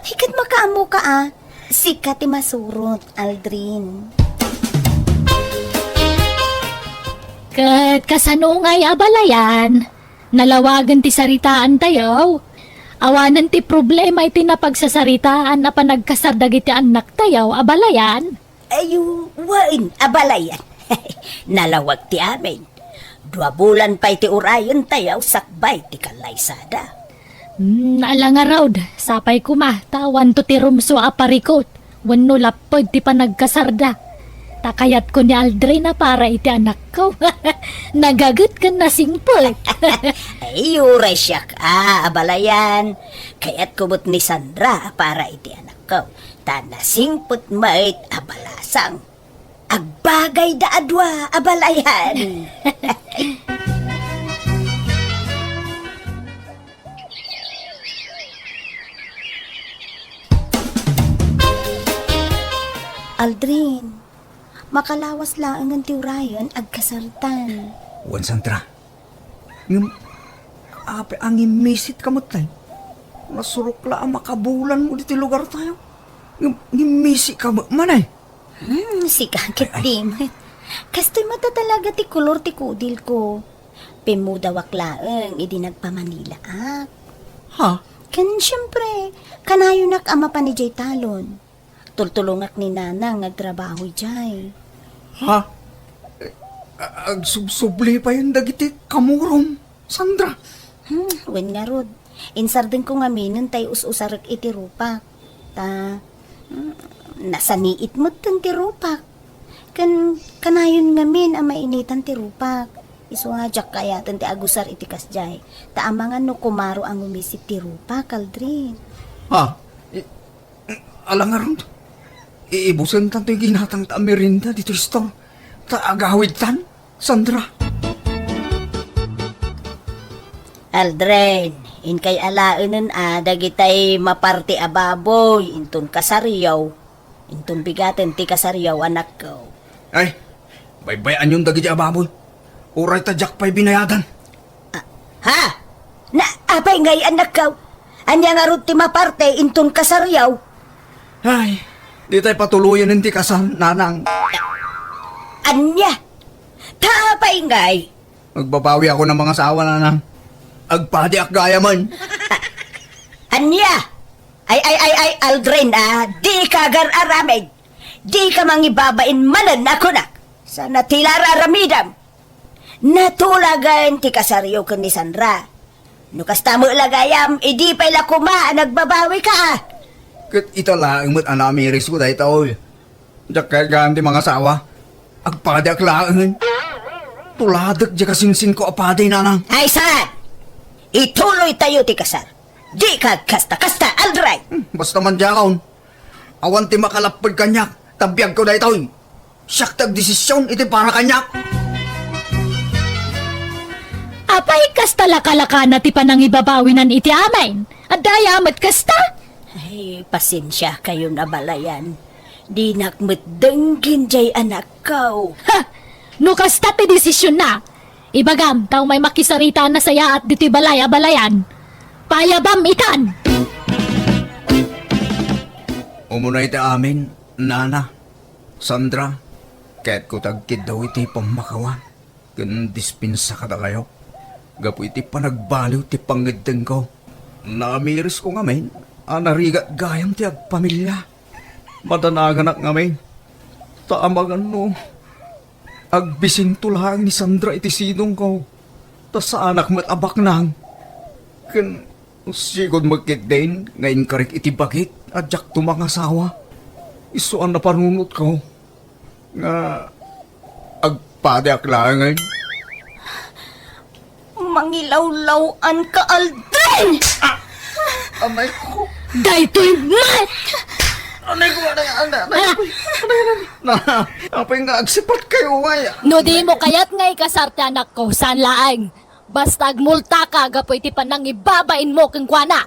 Hikat makaamo ka Sikat ti masurot, Aldrin. Kat kasanungay abalayan. Nalawagan ti saritaan tayo. Awanan ti problema iti napagsasaritaan na panagkasardag iti anak tayo abalayan. Ayu, wain, abalayan. Nalawag ti amin. 2 bulan pa iti urayon tayo sakbay ti kalaysada. Naala nga raw, sapay kuma, tawan to ti rumso aparikot. Wano lapod ti panagkasarda. Takayat ko ni Aldrin na para iti anak ko. Nagagat ka na singpot. Ay, uray siya ka, abalayan. Kaya't kumot ni Sandra para iti anak ko. Tanasingpot mait abalasang. Agbagay da adwa, abalayan. Aldrin, makalawas lang ang tiurayon agkasartan. Uwan Sandra. Ang imisit kamot tayo. Nasurok la ang makabulan mo dito lugar tayo. Ngimisi ka manay. Si kakit dimit. Kastoy mata talaga ti kulor ti kudil ko. Pimudawak laeng, idi nagpamanila ak. Ha? Kan siyempre, kanayonak ama pa ni Jay Talon. Tultulungak ni Nanang nagtrabaho Jay. Ha? Agsubsubli pa yung dagiti kamurom, Sandra. Wen nga rod, Insarden ko nga minon tayo us-usarak iti rupak. Nasaniit mo tan ti rupak. Kanayon nga min ang mainitan ti rupak. Iso nga jak kaya tan ti agusar iti kasjay. Taamangan no kumaro ang umisip ti rupak, Aldrin. Ha? Alangaron. Iibusan tanto yung ginatang ta merinda dito store. Agawid tan, Sandra. Aldrin, in kay alaanan dagitay maparti a baboy, inton kasaryaw. Inton bigaten ti kasaryaw anak ko. Ay, baybayan yung dagi ababoy. Uray ta jak pa'y binayadan. Ha? Apay ngay anak ko. Anya nga ron ti maparte, inton kasaryaw. Ay, di tayo patuluyan ng tikasan, nanang. Anya? Tapay ngay. Magbabawi ako ng mga asawa, nanang. Agpadi ak gaya man. Anya? Ay, Aldrin, di ka gar-aramid. Di ka mangibabain manan ako na. Sana tilara ramidam. Natulagan ti kasaryo ka ni Sandra. Nukas tamo lagayam, idi pa'y lakuma, nagbabawi ka. Kat ito lang mo't anamiris ko dahil taoy. Diyak kaya ganti mga asawa. Agpadi ak laangan. Tuladak di kasinsin ko apadi, nanang. Ay, saan? Ituloy tayo ti kasar. Di ka kasta-kasta, Aldray. Basta man diyakon. Awan ti makalapod kanyak. Tabiyag ko dahil taoy. Siyak tag-desisyon, iti para kanyak. Apay kasta laka-laka na ti panang ibabawinan iti amain. Adaya amat kasta. Ay, pasensya kayo na balayan. Di nakmutdenggin jay anak ko. Ha! No kasta ti desisyon na. Ibagam, tao may makisarita na saya at dito'y balaya-balayan. Payabam itan! Umunay ti amin, nana, Sandra, kaya't ko tagkid daw iti pamakawan. Ganun dispinsa ka na kayo. Gapo iti panagbaliw ti pangideng ko. Namiris ko ngamin, anarigat gayam ti agpamilya. Madanaganak ngamin. Taamagan no. Agbisin tulang ni Sandra iti sinong ko. Tas sa anak mo't abak nang. Sigod magkitdain, ngayon karik iti bakit, adyak to mga asawa. Isuan na panunot ko. Nga, agpade aklangan. Mangilawlawan ka, Aldrin! Amay ko. Dayto'y mat! Anay ko, apay nga agsipat kayo, ay. No di mo kayat ngay kasarte anak ko, saan laang? Basta agmulta ka, gapoy ti panang ibabain mo kang kuwana.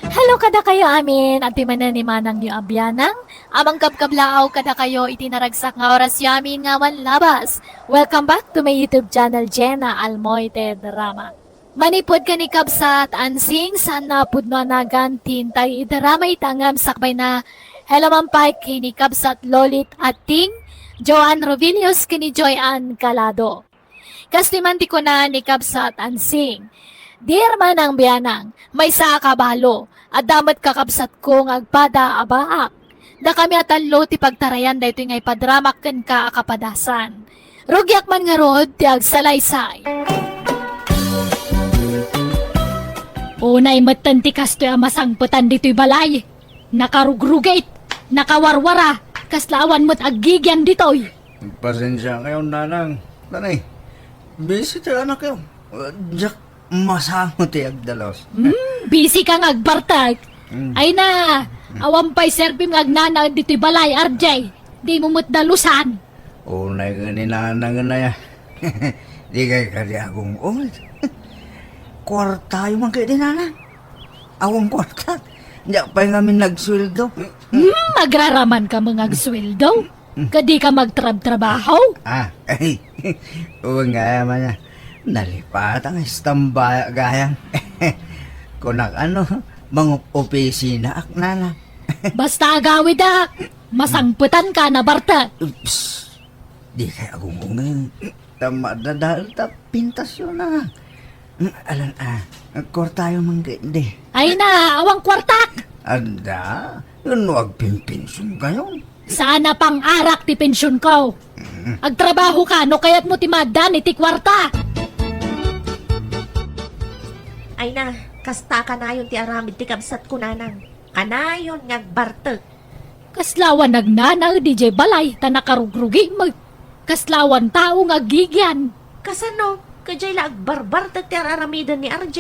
Hello kada kayo amin, at timanan ni Manang yu abyanang. Amang kabkablaaw kada kayo itinaragsak nga oras yu amin nga wan labas. Welcome back to my YouTube channel, Jenna Almoite Drama. Manipod ka ni Kabsat Ansing sa napud no anagan tintay idarama itangam sakbay na hello mampay kini Kabsat Lolit Ating Joan Rovilius kini Joy Ann Calado. Kastimanti ko na ni Kabsat Ansing. Dear manang biyanang, may sa kabalo at damat kakabsat ko ng agpada abaak. Da kami atanlo ti pagtarayan dahito ngay padramak ken ka akapadasan. Rugyak man nga rod ti agsalaysay. Unay matanti kasto masangputan dito'y balay. Nakarugrugate, nakawarwara, kaslawan mo't agigyan dito'y. Pasensya kayo, nanang. Nanay, busy tayo anak kayo. Diyak, masamot yung agdalos. Busy kang agbartag. Ay na, awampay serbim agnana dito'y balay, RJ. Di mo mo't dalusan. Unay ka ni nanang na ya. Di kayo kari akong old. Kwarta yung mga kayo nanang. Awang kwarta. Diyak pa namin nagsweldo. Magraraman ka mga agsweldo. Kadi ka magtrab-trabaho. Ay. Oo nga man niya. Nalipat ang istamba gayang. Kunak mga opisina ak nana. Basta agawid masangputan ka na barta. Oops. Di kaya agungungin. Tama na dahil pintas yun na. Alam kwarta yung mga hindi. Ay na, awang kwartak. Anda, yun wag pimpinsun kayo. Sana pang arak ti pensyon ko. Agtrabaho ka, no kaya't mo ti madan iti kwarta. Ay na, kasta kanayon ti aramid ti kabsat ko nanang. Kanayon ngagbartek. Kaslawan nagnanaw DJ Balay ta nakarugrugi mag. Kaslawan tao nga gigyan. Kasano, kajay la agbarbartek ti aramidan ni RJ.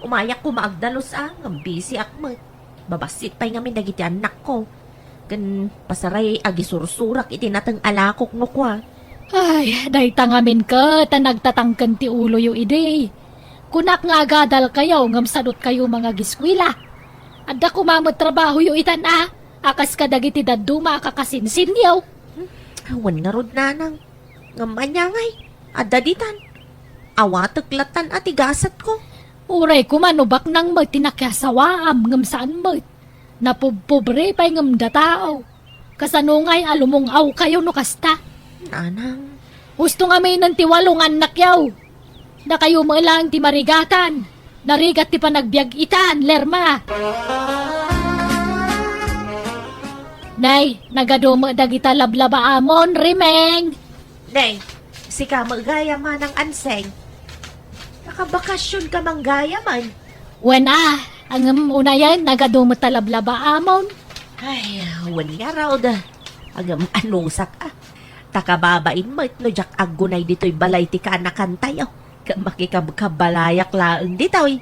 Umayak ko maagdalos ngam busy akmet. Babasit pa'y ngamin dagiti anak ko. Kan pasaray agisursurak iti natang alakok no kwa. Ay, day tangamin ka, ta nagtatangkan ti ulo yu ide. Kunak nga agadal kayo, ngam sadot kayo mga giskwila. Adda kumamot trabaho yu itan akas ka dagiti daduma kakasinsin yaw. Awan nga rod nanang. Ngamanyangay, adaditan. Awatek-latan at igasat ko. Uray kumanubak nang magtinakyasawaam ngam saan mo. Napupobre pa'y ngam datao. Kasanungay alumong aw kayo no kasta. Nanang, Gusto nga may nantiwalong anak yaw. Na kayo lang ti marigatan. Narigat ti panagbiag itan, lerma. Nay, nagaduma dagita lablaba amon, rimeng. Nay, si ka magaya man ng anseng. Nakabakasyon ka manggaya man. Wen ang una yan, nagaduma talablaba amon. Ay, wani nga raw da. Agam anusak Takababain mo no jak agunay dito'y balay ti kaanakan tayo. Makikabalayak laang dito'y.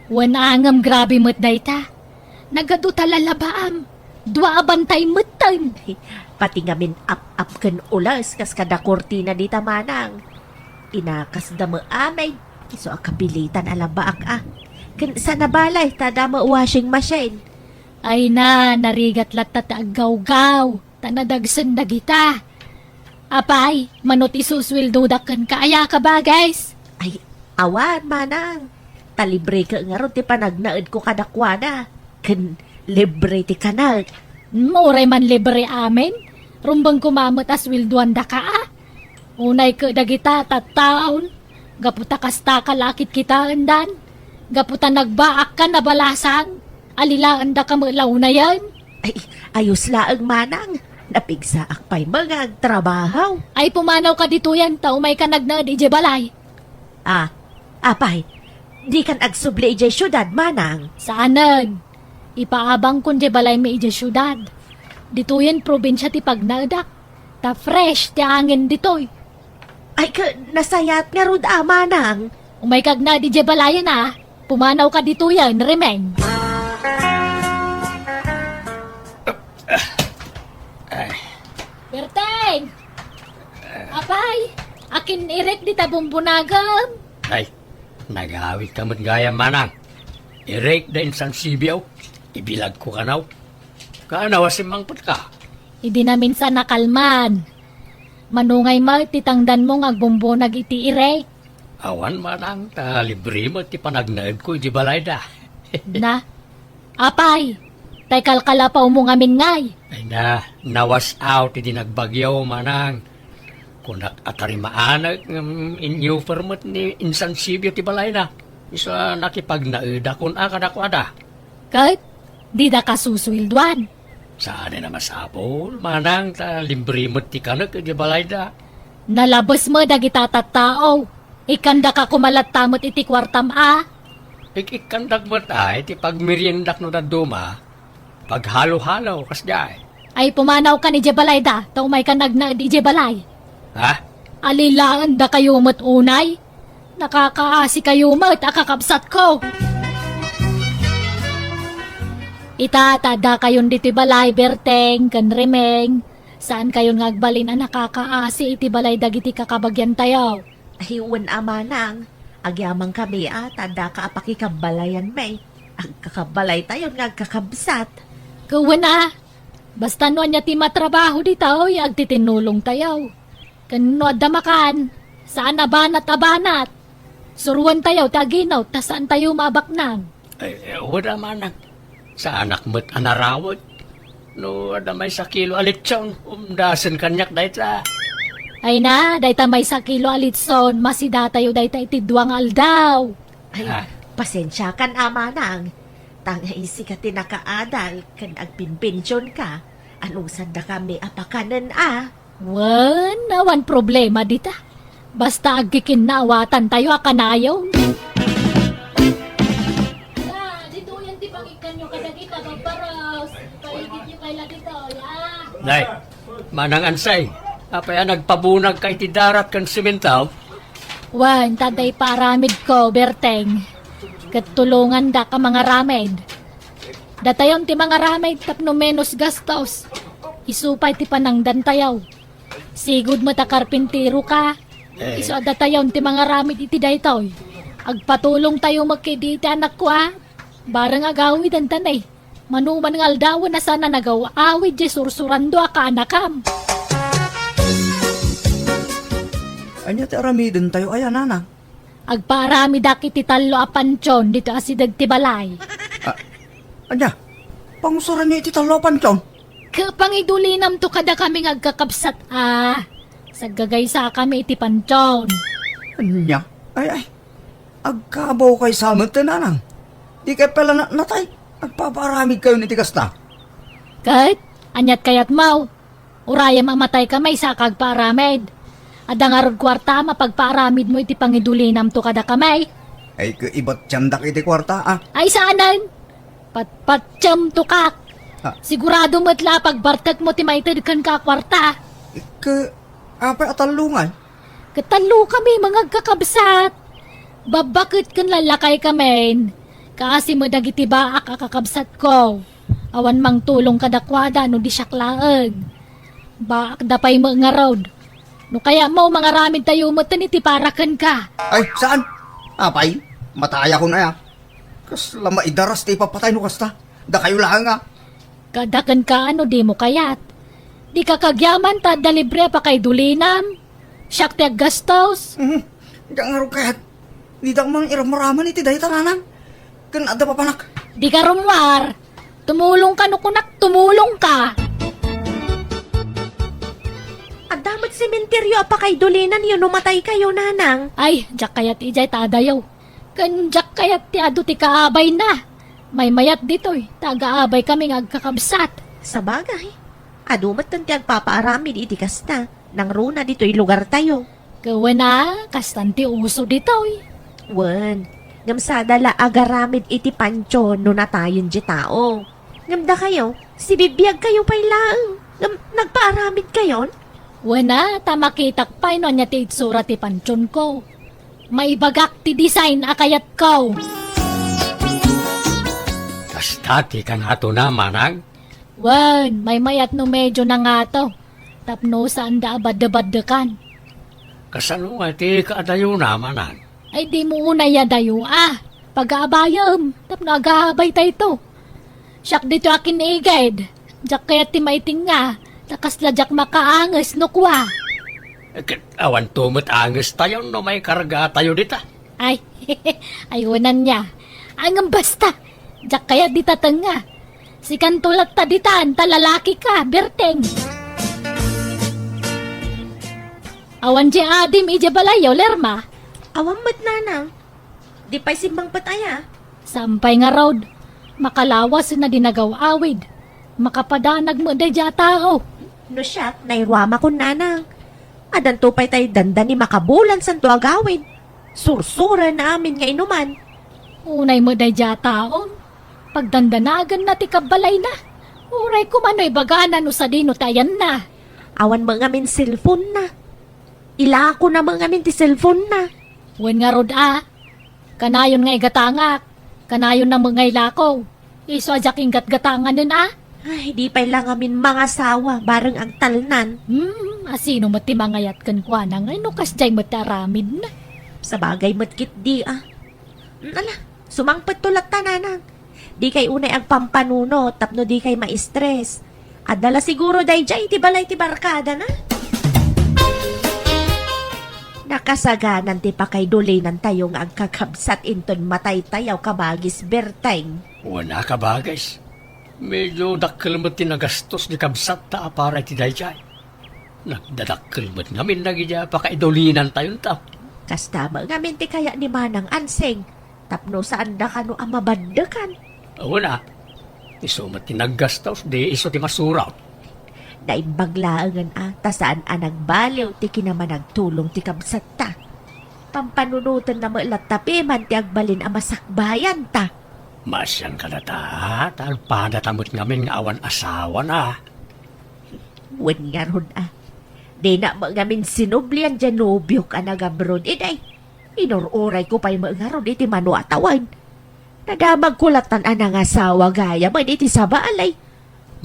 Wen angam grabe mo't dayta. Nagadu talalabaam. Dua abantay mutan. Pati ngamin up kan ulas kas kada kortina di tamanang. Inakas da mo amay. Iso akabilitan alabaak Kan sa nabalay tada mo washing machine. Ay narigat latat agaw-gaw. Tanadagsan dagita. Apay, manot isuswildo dakan kaya ka ba guys? Ay, awan manang. Talibre ka nga ron ti panagnaed ko kadakwana. Kan libre ti kanal. Mauray man libre amin. Rumbang kumamot as wilduan da ka Unay ka dagita tattaon. Gaputa kasta kalakit kita andan. Gaputa nagbaak ka nabalasan. Alilaan da ka malaw na yan. Ay, ayos laang manang. Napigsaak pa'y mga trabaho. Ay pumanaw ka dito yan. Taumay ka nagnaad ije balay. Apay, di kan agsubli ije syudad manang. Saanan? Ipaabang kun je balay may ije syudad. Dito yan probinsya ti pagnadak. Ta fresh ti angin ditoy. Ay, nasayat nga rod manang. Umay kag na di je balayan Pumanaw ka dito yan, remeng. Berteng! Apay! Akin irek di tabumbunagam. Ay, nagawit ka mo't gaya manang. I-rake din sang sibiyaw. Ibilag ko kanaw. Kanaw asimangpot ka. Hindi na minsan nakalman. Manungay mo, titangdan mo ngagbumbunag iti irek. Awan manang, ta libre mo ti panagnaed ko di balay da. Na? Apay! Tay kalkalapaw mo ngamin ngay. Ay nawas out di nagbagyaw manang. Kunak atarimaanag inyo permit ni insan sibiyaw ti balay da. Isa nakipagnaed akon akadakwada. Kahit di da kasuswilduan. Saan na masapol, manang ta libre mo ti kanak di balay da. Nalabas mo dagita tattao. Ikanda ka kumalat tamot iti kwartam Ikandag mo tay ti pagmeriendak no na duma. Paghalo-halo kas jay. Ay pumanaw ka ni Jebalayda, taumay ka nagna di Jebalay. Ha? Alilaan da kayo mat unay. Nakakaasi kayo mat akakabsat ko. Itatada kayon diti balay berteng, kan remeng. Saan kayon ngagbalin ang nakakaasi iti balay dagiti kakabagyan tayo. Ay, manang. Agyamang kami tada ka apakikabalayan may. Ang kakabalay tayo nga kakabsat. Kawan basta no niya ti matrabaho dito, agtitinulong tayo. Kano adamakan, saan abanat. Suruan tayo, taginaw, tasaan tayo mabaknang. Ay, wala manang. Sa anak mo't anarawad. No, adamay sa kilo alitsyon. Umdasan kanyak dahit sa... Ay na, dayta may sa kilo alitson, masida tayo dayta iti duwang aldaw. Ay, Ah. pasensya kan manang. Tanghaisi ka tinakaadal, kan agpinpensyon ka. Anusan na kami apakanan Wan problema dita. Basta agkikin naawatan tayo akanayaw. Paros, paligid niyo kay Lati Toy, ah. Nay, manang ansay. Apaya nagpabunag kay ti darat kan simentaw. Wan, taday paramid ko, Berteng. Katulungan da ka mga ramed. Datayon ti mga ramed tapno menos gastos. Isupay ti panangdan tayaw. Sigud mo ta karpintero ka. Iso datayon ti mga ramed iti daytoy. Agpatulong tayo magkiditi anak ko ah. Barang agawid ang tanay. Manuman ng aldawan na sana nagawa-awid di sursurando ka anakam. Anya ti aramidin tayo ayan, nanang. Agparami daki ti talo a pansyon dito asidag ti balay. Anya, pangusuran niyo iti talopan tiyon. Kapangidulinam to kada kami agkakapsat ah. Saggagaysa kami iti pansyon. Anya, ay, agkabaw kay samat ti nanang. Di kay pala natay, agpaparamid kayo ni tikasta. Kahit, anyat kayat mau. Uraya mamatay kamay sa kagparamid. Adang arod kwarta mapagparamid mo iti pangidulinam to kada kamay. Ay, iba't tiyandak iti kwarta, ah. Ay saanan? Patpatsam to kak. Ha? Sigurado mo't lapag bartag mo ti maitid kan ka kwarta. Apay atalungan. Katalo kami mga kakabsat. Babakit kan lalakay kami. Kasi mo dagiti baak akakabsat ko. Awan mang tulong kadakwada no di syaklaag. Baak dapay mo nga road. No kaya mo mga ramid tayo mo iti parakan ka. Ay, saan? Apay, mataya ko na ya. Kas lama idaras ti ipapatay no kasta. Da kayo lang nga. Kadakan ka ano di mo kayat. Di ka kagyaman ta dalibre pa kay dulinam. Siyak ti gastos. Diyan nga rin kaya't. Di da mang iramaraman iti dahi taranang. Kan ada pa panak. Di ka rumwar. Tumulong ka no kunak tumulong ka. Adamat sementeryo apa kay dulinan yun umatay kayo, nanang. Ay, jak kayat ijay tadayaw. Kan jak kayat ti adu ti kaabay na. May mayat ditoy. Taga-abay kami agkakabsat. Sa bagay, adumat tanti agpapaaramid iti kasta. Nang runa dito'y lugar tayo. Gawa na, kastanti uso ditoy. Wen, ngamsada la agaramid iti pansyon no natayon di tao. Ngamda kayo, si bibiyag kayo pa'y lang. Nagpaaramid kayon? Wana, tamakitak pa ino niya ti itsura ti pansyon ko. May bagak ti design akayat ko. Kastati ka nga to na, manang. Wan, may mayat no medyo na nga to. Tapno saan da abad-abad-dekan. Kasano nga ti kaadayo na, manang. Ay di mo una yadayo ah. Pag-aabayam, tapno agahabay tayo to. Siyak dito akin igad. Jak kaya ti maiting nga. Takas ladyak makaangas no kwa. Awan tumot angas tayo no may karga tayo dita. Ay, ayunan niya. Ang basta. Jak kaya di tatanga. Si kantulat ta ditan, talalaki ka, Berteng. Awan di adim ija balayaw, Lerma. Awang mat, nanang. Di pa'y simbang pataya. Sampay nga road. Makalawas na dinagaw-awid. Makapadanag mo da dya tao. No siya, nairwama ko, nanang. Adan to pa'y tayo dandan ni makabulan san to agawin. Sursura na amin nga inuman. Unay mo da dya tao. Pagdandanagan na ti kabalay na. Uray kumano'y bagana no sa dino tayan na. Awan mga min cellphone na. Ila ko na mga min ti cellphone na. Wen nga rod kanayon nga igatangak. Kanayon na mga ilakaw. Iso adyaking gatgatangan nun Ay, di pa'y lang amin mga sawa, bareng ang talnan. Asino mo ti mangayat kan kwa na ngay no kasjay mo taramid na. Sa bagay matkit di Ala, sumangpet tulat ta, nanang. Di kay unay ang pampanuno, tapno di kay ma-stress. Adala siguro day jay, ti balay ti barkada na. Nakasaganan ti pa kay dulinan tayo nga agkakabsat inton matay tayaw kabagis berteng. Wala ka bagay. Medyo dakkel mo tinagastos ni kabsat ta para ti dayjay. Nagdadakkel mo namin nagidya pa kaidulinan tayo ta. Kasta mga minti kaya ni Manang Anseng, tapno saan da kano amabaddakan. Wala. Iso mo tinagastos di iso ti masuraw. Naimbaglaangan tasaan nagbaliw ti kinaman nagtulong ti kabsat ta. Pampanunutan na maalat tapi man ti agbalin ang masakbayan ta. Masyang ka na ta, talpada tamot ngamin nga awan asawa na. Wen nga ron Di na magamin sinublian dyan nobyo ka nagabroad. Iday, inururay ko pa'y mga ron iti manuatawan. Nadamag kulatan anang asawa gaya man iti sabalay.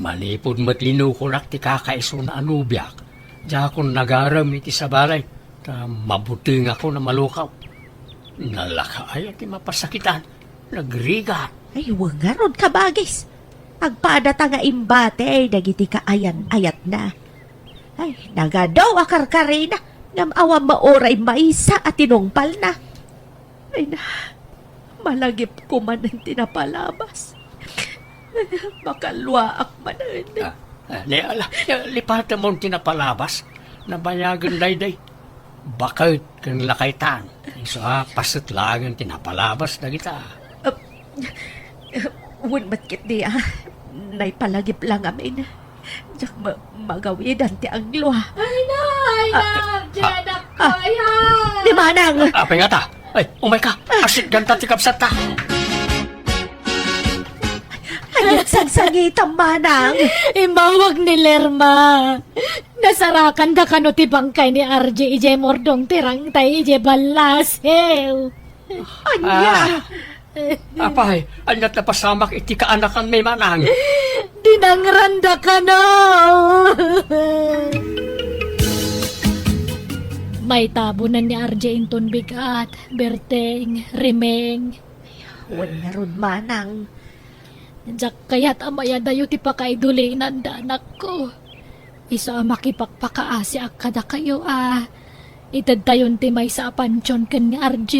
Malipod matlinukulak ti kakaiso na anubyak. Diya akong nagaram iti sabalay. Ta mabuting ako na malukaw. Nalakaay at mapasakitan. Nagrigat. Ay, wang nga ron kabagis. Agpadata nga imbate ay dagiti kaayan ayat na. Ay, nagadaw akarkarina. Ngam awang maoray maisa at tinungpal na. Ay na, malagip ko man ang tinapalabas. Makalwa ak manan. Lipatan mo tinapalabas. Nabayagan dayday. Bakit kang lakaitan. So, pasat lang ang tinapalabas na kita. Wun matkit di naipalagip lang amin. Diyak magawidan ti ang luha. Ay na, Janak ko, Di manang! Apa nga ta? Ay, umay ka. Asit ganta ti kapsat ta. Ayat sagsangitang manang! Imawag ni Lerma. Nasarakan da kano ti bangkay ni RJ ije mordong tirang tay ije balasew. Anya! Apay, anyat na pasamak iti kaanakan may manang. Dinangranda ka na. May tabunan ni RJ inton bigat, Berteng, Rimeng. Wan nga ron manang. Diyak kaya't amaya dayo ti pakaidulinan da anak ko. Isa makipagpakaasi akada kayo Itad tayon ti may sa pansyon ken ni RJ.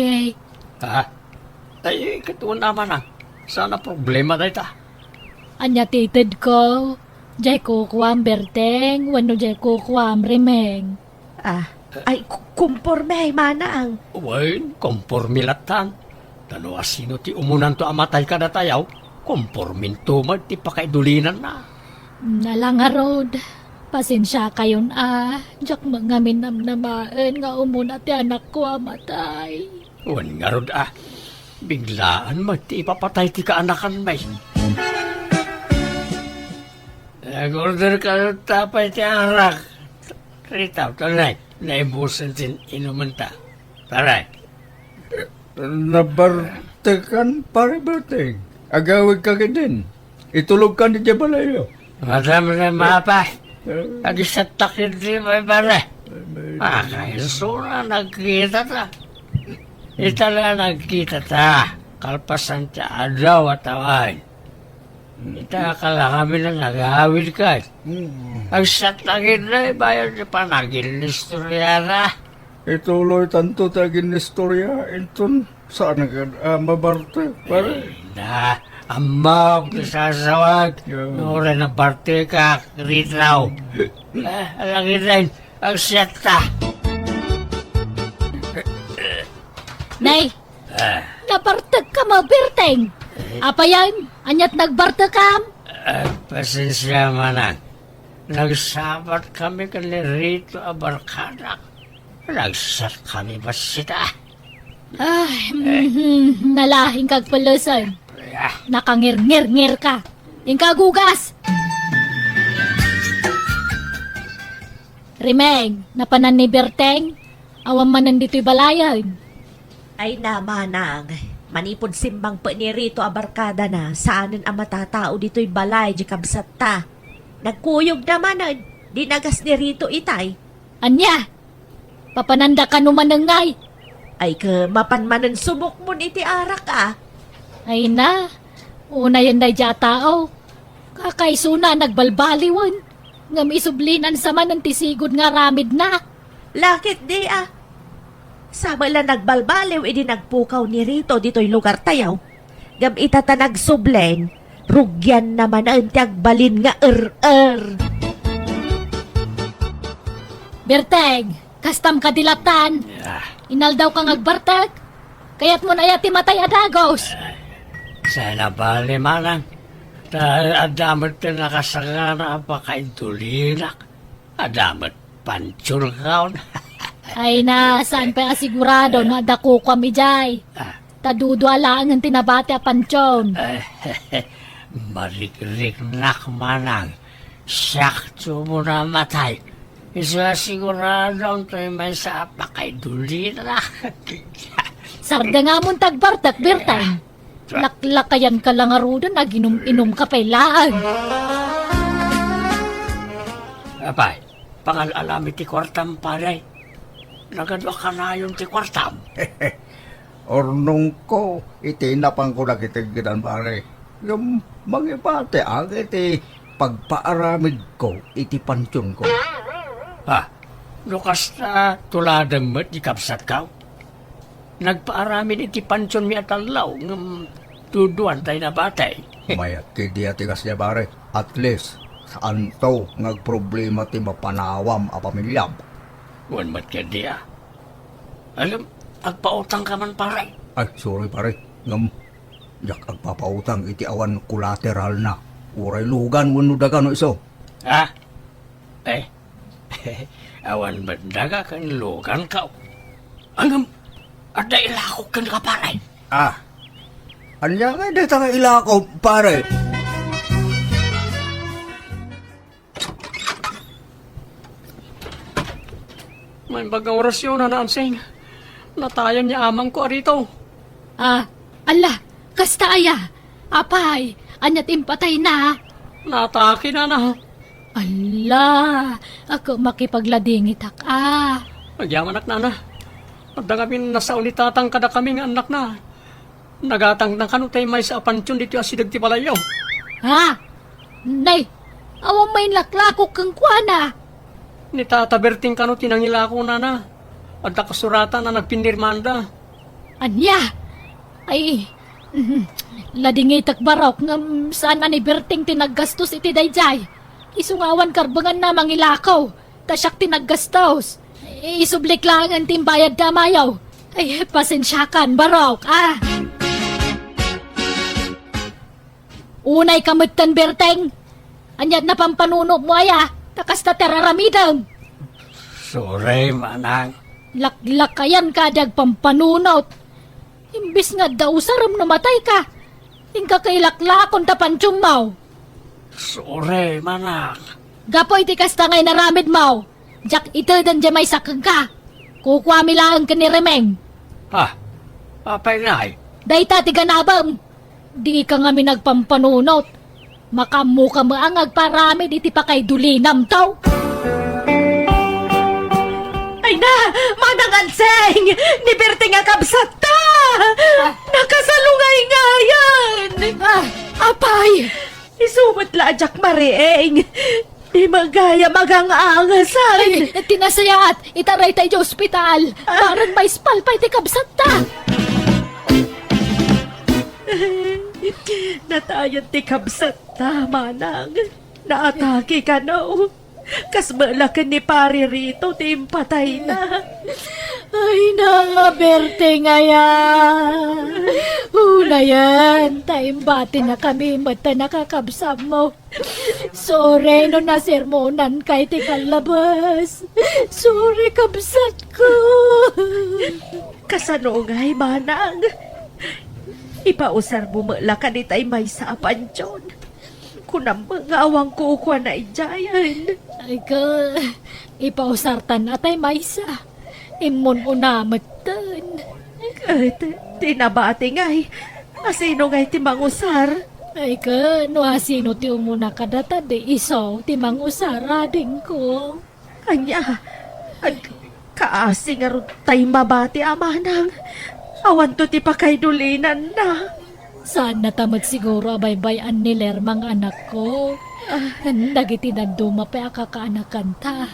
Ay, katuon naman sana problema na ita. Anya titid ko. Jay kukuam Berteng, wano jay kukuam Rimeng. Ay kumporme ay manang. Uwain, kompormilatan. Tano asino ti umunan to amatay ka na tayaw, kompormin tumad ti pakaidulinan na. Nalanga road. Pasensya kayon Diyak mga minamnamaan nga umuna ti anak ko amatay. Uwan nga rod biglaan ti ipapatay ti kaanakan may. Nag-order ka ng tapay ti anak. Rita, taray. Naibusan tin inuman ta. Taray. Nabartekan pare Berteng. Agawig ka din. Itulog ka ni Jabalayo. Madam na mapa. Agisat takit di may pare. Kailso na nagkita ta. Itala nagkita ta. Kalpasan ta adaw at away. Ita akala kami na nag-awid ka. Agisat takit na bayan si panagil ni Storyara. Ituloy tanto tagin istorya. Inton saan ka mabarte pare? Na, amaw kisasawag. Nora na parte ka, ritaw. Alangin rin, ang siyata. Nay, nabartag ka mo, Berteng. Apa yan? Anyat nagbartag ka? Pasensya manang. Nagsabat kami kanirito abarkadak. Nagsat kami ba sita? Ay, nalahing kag palusan. Nakangir-ngir-ngir ka. Ingkagugas! Rimeng, napanan ni Berteng. Awang manan dito'y balayan. Ay na manang. Manipod simbang pa ni Rito abarkada na saanan ang matatao dito'y balay di kabsat ta. Nagkuyog naman di nagas ni Rito itay. Anya, papananda ka numanangay. Ay ka mapanmanan subok mo iti arak Ay na, una yan na dya tao. Kakaisuna nagbalbaliwan. Ngam isublinan sa man ng tisigod nga ramid na. Lakit di Sama lang nagbalbaliw idi nagpukaw ni Rito dito'y lugar tayaw. Gam itata nagsublen, rugyan naman ang tiagbalin nga Berteg, kastam kadilatan. Inaldaw kang agbartag. Kaya't mo na yati matay adagos. Sana bali manang. Adamat na nakasangana pa kaintulinak. Adamat panchul kaon. Ay na, saan pa asigurado na dako kami jay. Tadudwala ang tinabati a pansyon. Marik-rik nak manang. Sakto mo na matay. Isa siguradong tayo may sa pakay na. Sarda nga mong tagbartak, Bertang. Laklakayan ka lang arudan, naginom-inom ka pailaan. Abay, pangal-alamit ti kwartam paray. Nagadwa ka na yung ti kwartam. Ornong ko, itinapang ko na kitigidan pare. Yung mangipate ang iti pagpaaramid ko, iti pansyon ko. Ha, lukas na tuladang mo't di kapsat ka. Nagpaaramin iti pansyon mi atalaw ng tuduan tayo na batay. Mayat kidi atigas niya pare. At least, saan to nagproblema ti mapanawam a pamilyam. Wan mat ka di ah. Alam, agpautang ka man paray. Ay, sorry pare. Jak agpapautang iti awan collateral na. Uray lugan wano daga no iso. Ha? Awan ba't daga kan lugan ka? Alam, ada ilakok kan ka paray. Anya nga dito nga ilako pare. May bagang orasyon na naansing. Natayan niya amang ko arito. Ala, kasta aya. Apay, anyat impatay na. Natake na na. Ala, ako makipagladingit ka. Nagyaman anak na na. Pagdangamin nasa ulitatang kada kaming anak na. Nagatang na kanutay may sa apansyon dito asidag ti palayaw. Ha? Nay, awang may laklako kang kuana. Ni Tata Berting kanu tinangila ko na na. At nakasuratan na nagpinirmanda. Anya? Ay, ladingitak barok ng saan ani Berting tinaggastos iti dayjay. Isungawan karbangan na mangilakaw. Tasyak tinaggastos. Isublik lang ang timbayad damayaw. Ay, pasensyakan, barok, Unay kamutan, Berteng. Anyat na pampanuno mo aya. Takas na teraramidam. Sorry, manang. Laklakayan ka dag pampanunot. Imbis nga daw saram namatay ka. Ingka kay laklakon tapansyong mau. Sorry, manang. Gapoy ti kasta ngay naramid mau. Jak ito dan jamay sakang ka. Kukwami lang ka ni Remeng. Ha? Papay nay. Dayta ti ganabam. Di ka nga minagpampanunot. Makamu ka maangag paramid iti pa kay dulinam tao. Ay na, manang anseng! Ni Berting nga kabsat ta! Nakasalungay nga yan! Apay! Isumot la, Jack Marieng! Di magaya magang-aangasan! Tinasayaat, itaray tayo sa ospital. Parang may spalpay ti kabsat ta. Natayan ti kabsat ta, manang. Naatake ka no. Kas malakan ni pari rito, ti impatay na. Ay na, Berte nga yan. Hula yan. Taimbati na kami, mata nakakabsam mo. Sorry, no nasermonan kay ti kalabas. Sorry, kabsat ko. Kasano ngay, manang? Ipausar mo malakan ni tay may sa apansyon. Kunang mga awang kukwa na ijayan. Ay ka, ipausartan atay maysa. Imon unamatan. Tinabati ngay. Asino ngay ti mangusar? Ay ka, no asino ti umuna kadata de iso ti mangusara din ko. Anya, kaasi nga ron tay mabati amanang. Awan to ti pakaydulinan na. Saan natamad siguro abay-bayan ni Lermang anak ko. Nagiti na dumape akakaanakan ta.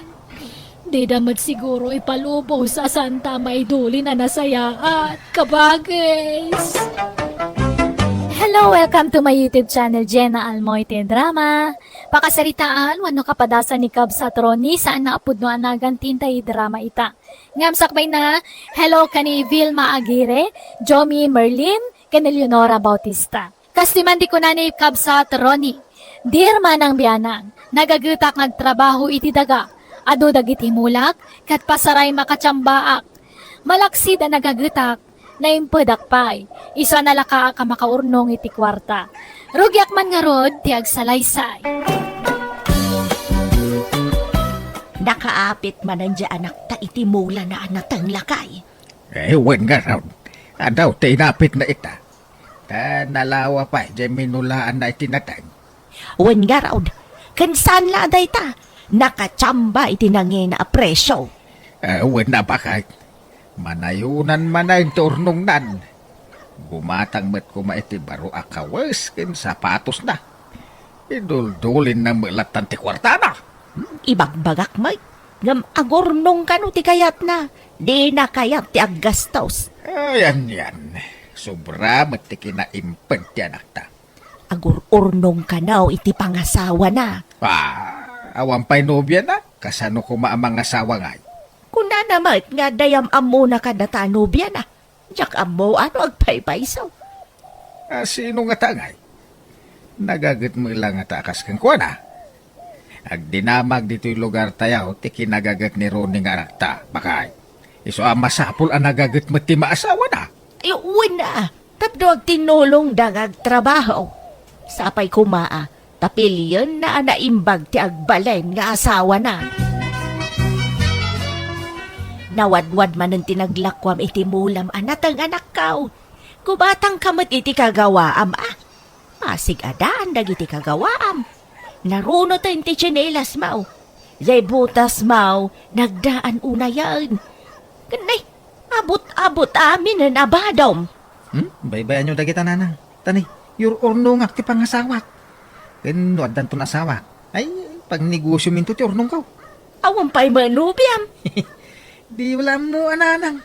Di damat siguro ipalubo sa santa maiduli na nasaya at kabagis. Hello, welcome to my YouTube channel, Jenna Almoite Drama. Pakasaritaan, wano kapadasan ni Cub sa Troni, saan naapod no anagan tintay drama ita. Ngamsakbay na, hello kani Vilma Aguirre, Jomi Merlin, kani Leonora Bautista. Kastiman di ko na ni Cub sa Troni. Dear manang biyanang, nagagutak nagtrabaho iti daga, ado dagiti mulak, kat pasaray makachambaak. Malaksid na nagagutak, naimpedak pay. Isa nalaka ka makaurnong iti kwarta. Rugyak man nga rod, ti agsalaysay. Nakaapit man ang anak ta iti mula na anatang lakay. Wen nga raw. Adaw, tinapit na ita. Nalawa pa, di minulaan na itinatang. Wen nga raw, kansan la day ta, nakachamba iti nangin na presyo. Wen na bakit? Manayunan man na yung turnong nan. Bumatang met ko maiti baro akawas kin sapatos na. Idul-dulin na mulatan ti kwarta na. Ibagbagak may, ngam agornong kanu ti kayat na, di na kayat ti aggastos. Ayan yan. Sobra met ti kinaimpag ti anak ta. Agururnong kanaw iti pangasawa na. Awan pa'y nobya na. Kasano ko maamang asawa nga. Kuna namat nga dayam amo na kadatanobya na. Diyak amo ano agpaypaysaw. Sino nga tangay? Nagagat mo ilang nga takas kang kuwa na. Agdinamag dito'y lugar tayaw, ti kinagagat ni Ronnie nga anak ta. Bakay, iso masapul ang nagagat mo ti maasawa na. Iuwin na, tapdo ag tinulong dagag trabaho. Sapay kumaa, tapilyon na naimbag ti agbalen nga asawa na. Nawadwad man ang tinaglakwam iti mulam anatang anak kao. Kubatang kamat iti kagawaam Pasig adaan dagiti kagawaam. Naruno tayo ti chinelas mau. Zay butas mau, nagdaan unayan. Kanay, abot-abot amin na nabadom. Baybayan nyo dagita nanang. Tani, your ornong akti pangasawak. Kanuadan to na asawa. Ay, pag negosyo minto ti ornong ka. Awan pa'y manubiam. Di wala mo ananang.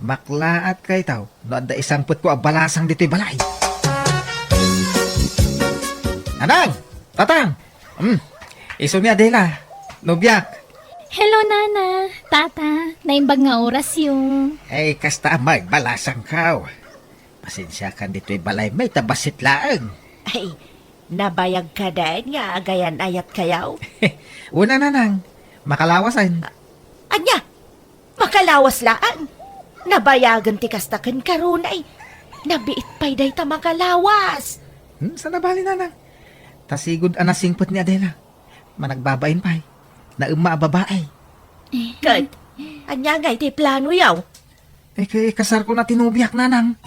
Maklaat kay tao. Noada isang put ko abalasang dito'y balay. Anang! Tatang! Iso ni Adela. Nobyak. Hello, Nana. Tata, naimbag nga oras yung... Ay, kasta magbalasang ka. Pasensya ka dito'y balay. May tabasit laang. Ay, nabayag ka dahil nga agayan ayat kayaw. Una nanang. Makalawasan. Anya, makalawas laan. Nabayagan ti kastakan karunay. Nabiit pa'y day ta makalawas. Sa nabali nanang. Tasigod anasingpot ni Adela. Managbabain pa'y. Na babae. Kat, anya nga iti plano yaw. Kasar ko na tinubiyak nanang.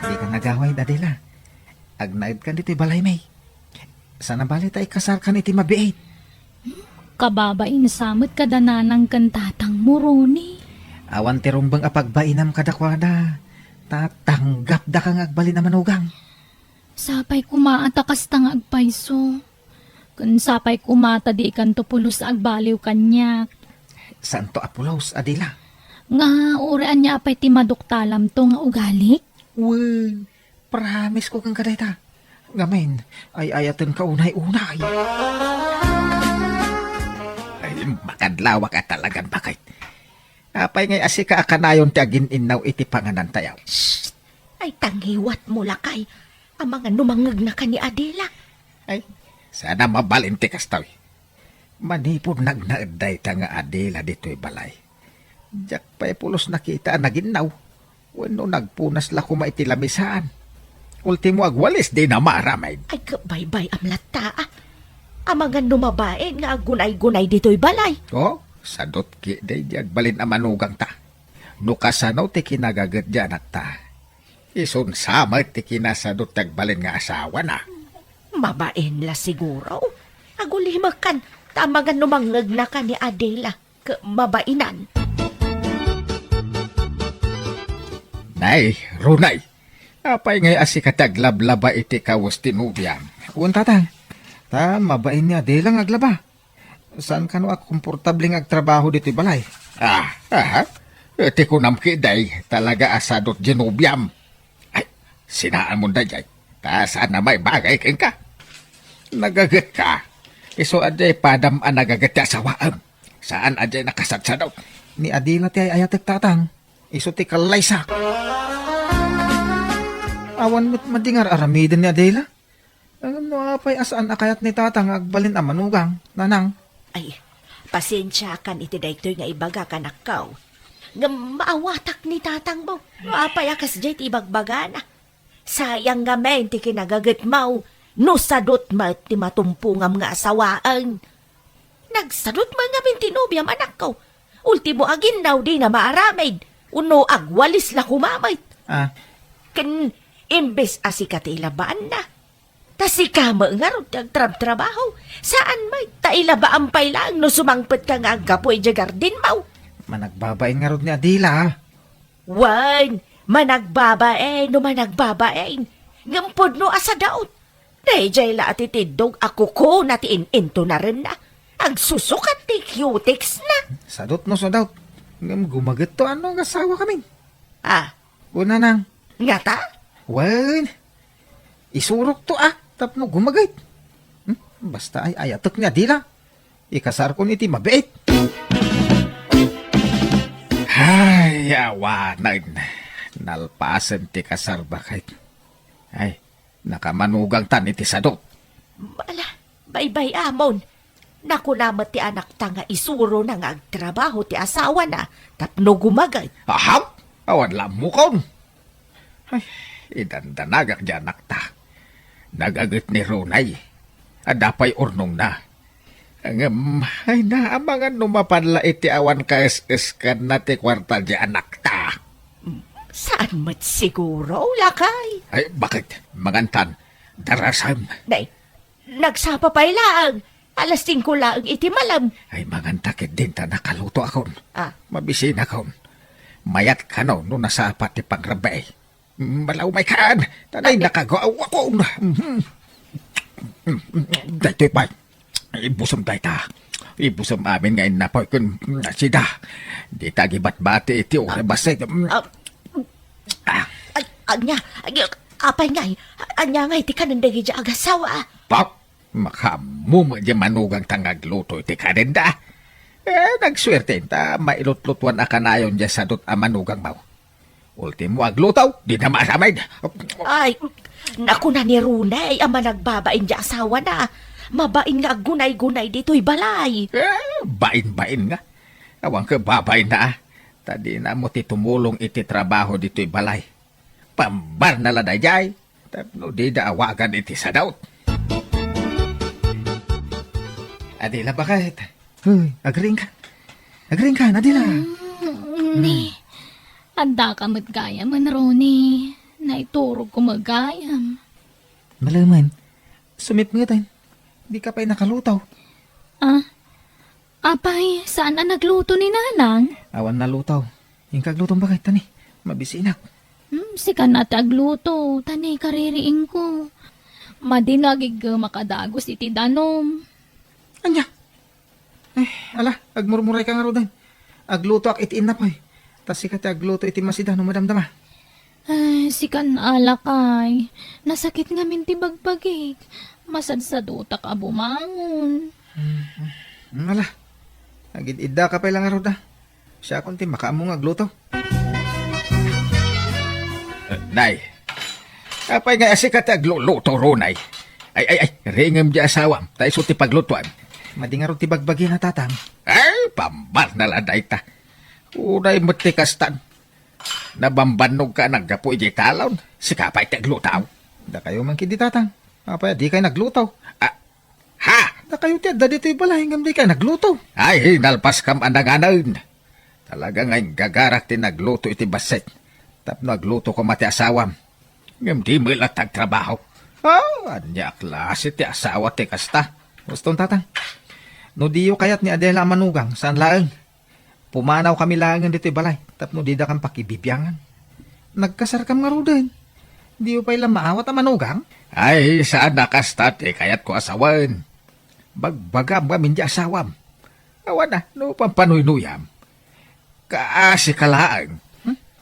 Di ka nagaway, Adela. Agnaid ka dito'y balay may. Sa nabali tayo kasar ka niti mabiit. Kababain samot kada nanang kantatang muruni. Awan tirumbang apagbainam kadakwada. Tatanggap da kang agbali na manugang. Sapay kumaatakas tang agpayso. Kun sapay kumata di ikan tupulos agbaliw kanyak. Santo Apulos, Adela. Nga urean niya apay ti maduktalam to nga ugalik. Wen, promise ko kang kadayta. Ngamen, ay ayatan ka unay-unay. Ay, makadlawa ka talagang bakit. Apay ngay asika akanayon ti agin inaw iti panganan tayaw. Ay, tangiwat mo lakay. Ang mga numangag na ka ni Adela. Ay, sana mabalinti kastaw. Manipod nagnaaday ta nga Adela dito'y balay. Diyak pa'y pulos nakita naginaw. Wano nagpunas la kuma iti lamisaan. Ultimo agwalis di na maramay. Ay, kabaybay amlata Ang mga numabain nga gunay-gunay dito'y balay. Oh, sadot ki day di agbalin amanugang ta. Nukasanaw ti kinagagat dyan at ta. Isun sama ti kinasadot agbalin nga asawa na. Mabain la siguro. Agulimakan, tamagan numangag na ka ni Adela. Mabainan. Nay, Runay. Apay ngay asikataglablaba iti kawas tinubyan. Unta ta. Ta, mabain niya Adela nga aglaba. Saan ka no komportabling agtrabaho diti balay? Iti ko namkiday talaga asadot ginubyam. Ay, sinaan mo da jay. Ta, saan na may bagay keng ka? Nagagat ka. Iso aday padam ang nagagat ti asawaan. Saan aday nakasadsadaw? Ni Adela ti ay ayatek tatang. Iso ti kalaysa. Awan mo't madingar aramidin ni Adela. Ano apay asaan akayat ni tatang agbalin ang manugang, nanang. Ay, pasensya kan iti daytoy nga ibaga ka nakaw. nga maawatak ni tatang mo. Mapayakas jay ti ibagbagana. Sayang nga men ti kinagagat mo. No sadot ma ti matumpungam nga asawaan. Nagsadot man nga tinubiyam anak ko. Ultimo agin daw di na maaramid. Uno agwalis la kumamay. Ah, Ken imbes asikati ilabaan na. Tasikama nga ron trabaho. Saan may tailabaan pa ilang no sumangpet ka nga ang kapoy di garden mo. managbabain nga rod ni Adila. Wan, managbabaen no managbabaen. Ngampod no asa daot. Dayjay la ati tidog ako ko natiin into na rin na. Ang susukat ti cutics na. Sadot no sadot. Ngam gumagat to ano ang asawa kami. Ah, Una nang, nga ta? wan, isurok to tapno gumagay. Basta ay ayatok ni Adila. Ikasar ko ni ti mabait. Ay, awanan. Nalpasan ti kasar bakit. Ay, nakamanugang tan iti sadot. Bala, baybay amon. Naku namat ti anak ta nga isuro na nga agtrabaho ti asawa na tapno gumagay. Aham, awan lang mo kon. Ay, idandanagak di anak ta. Nagagat ni Ronay. Adapay urnong na. Ay naamangan numapanla iti awan ka-es-es ka na ti kwarta di anak ta. Saan mat siguro, lakay? Ay, bakit? Magantan, darasan. Day, nagsapa pa ilang. Alas 5 lang iti malam. Ay, magantakit din ta nakaluto akon. Ah, Mabisin akon. Mayat ka no, no nasapat ti pagrabay. Malaw may kaan. Tanay nakagawa ako. Daytoy pa. Ibusom day ta. Ibusom amin ngayon na po kung nasida. Di tagibat-bati iti uri basay. anya, apay ngay. Anya ngay, ti kanandagi dya agasawa. Pop, makamum di manugang tangagluto iti kanenda. Nagswerte ta, mailutlutuan akanayon dya sa dut amanugang mau. Ultimo aglutaw, di na masamay. Ay, naku na ni Runay, ama nagbabain dya asawa na. Mabain nga gunay-gunay dito'y balay. Bain-bain nga. Awang ka babain na. Tadi na mo ti tumulong iti trabaho dito'y balay. Pambar na ladayay. Tapno di da awagan iti sadaut. Adila bakit? Agring ka. Agring ka, Adila. Ni, handa ka magayam, Ronnie. Naiturog ko magayam. Malaman. Sumip nga tayo. Di ka pa'y nakalutaw. Apay, saan na nagluto ni Nanang? Awan nalutaw. Yung kaglutong bakit, tani? Mabisinak. Sika na tagluto, tani kaririing ko. Madinagig makadagos iti danom. Anya? Ala, agmurmuray ka nga ro din. Agluto ak itiin na pa'y. Tas sikat agluto iti masida no madamdama. Ay, sikan alakay. Nasakit nga minti bagbagik. Masadsadutak a bumangon. Ala, agid-idda ka pa lang nga ro da. Siya kunti makaamong agluto. Nay, apay nga sikat agluluto ro, nay. Ay, ringam di asawam. Tayo suti paglutuan. Madi nga ro ti bagbagi na tatang. Ay, pambar na laday ta. Unay matikastan. Nabambanog ka naggapo iti talon. Sikapay taglutaw. Da kayo man kidi tatang. Apay, di kayo naglutaw. Ha? Da kayo ti adda dito'y balay. Hingam di kayo nagluto. Ay, nalpas kam anang-anang. Talaga ngayong gagarak ti nagluto iti baset. Tapno nagluto ko mati asawam. Ngam di mo ilatag trabaho. Anya klase ti asawa ti kasta. Gustong tatang. No diyo kayat ni Adela manugang. Saan laeng? Pumanaw kami laengan dito'y balay. Tapno di da kang pakibibyangan. Nagkasarkam nga ro din. Di mo pa ilang maawat ang manugang? Ay, saan nakastat kayat ko asawan. Bagbagam kami di asawam. Awan na, no pampanuynuyam. Kaasi kalaang.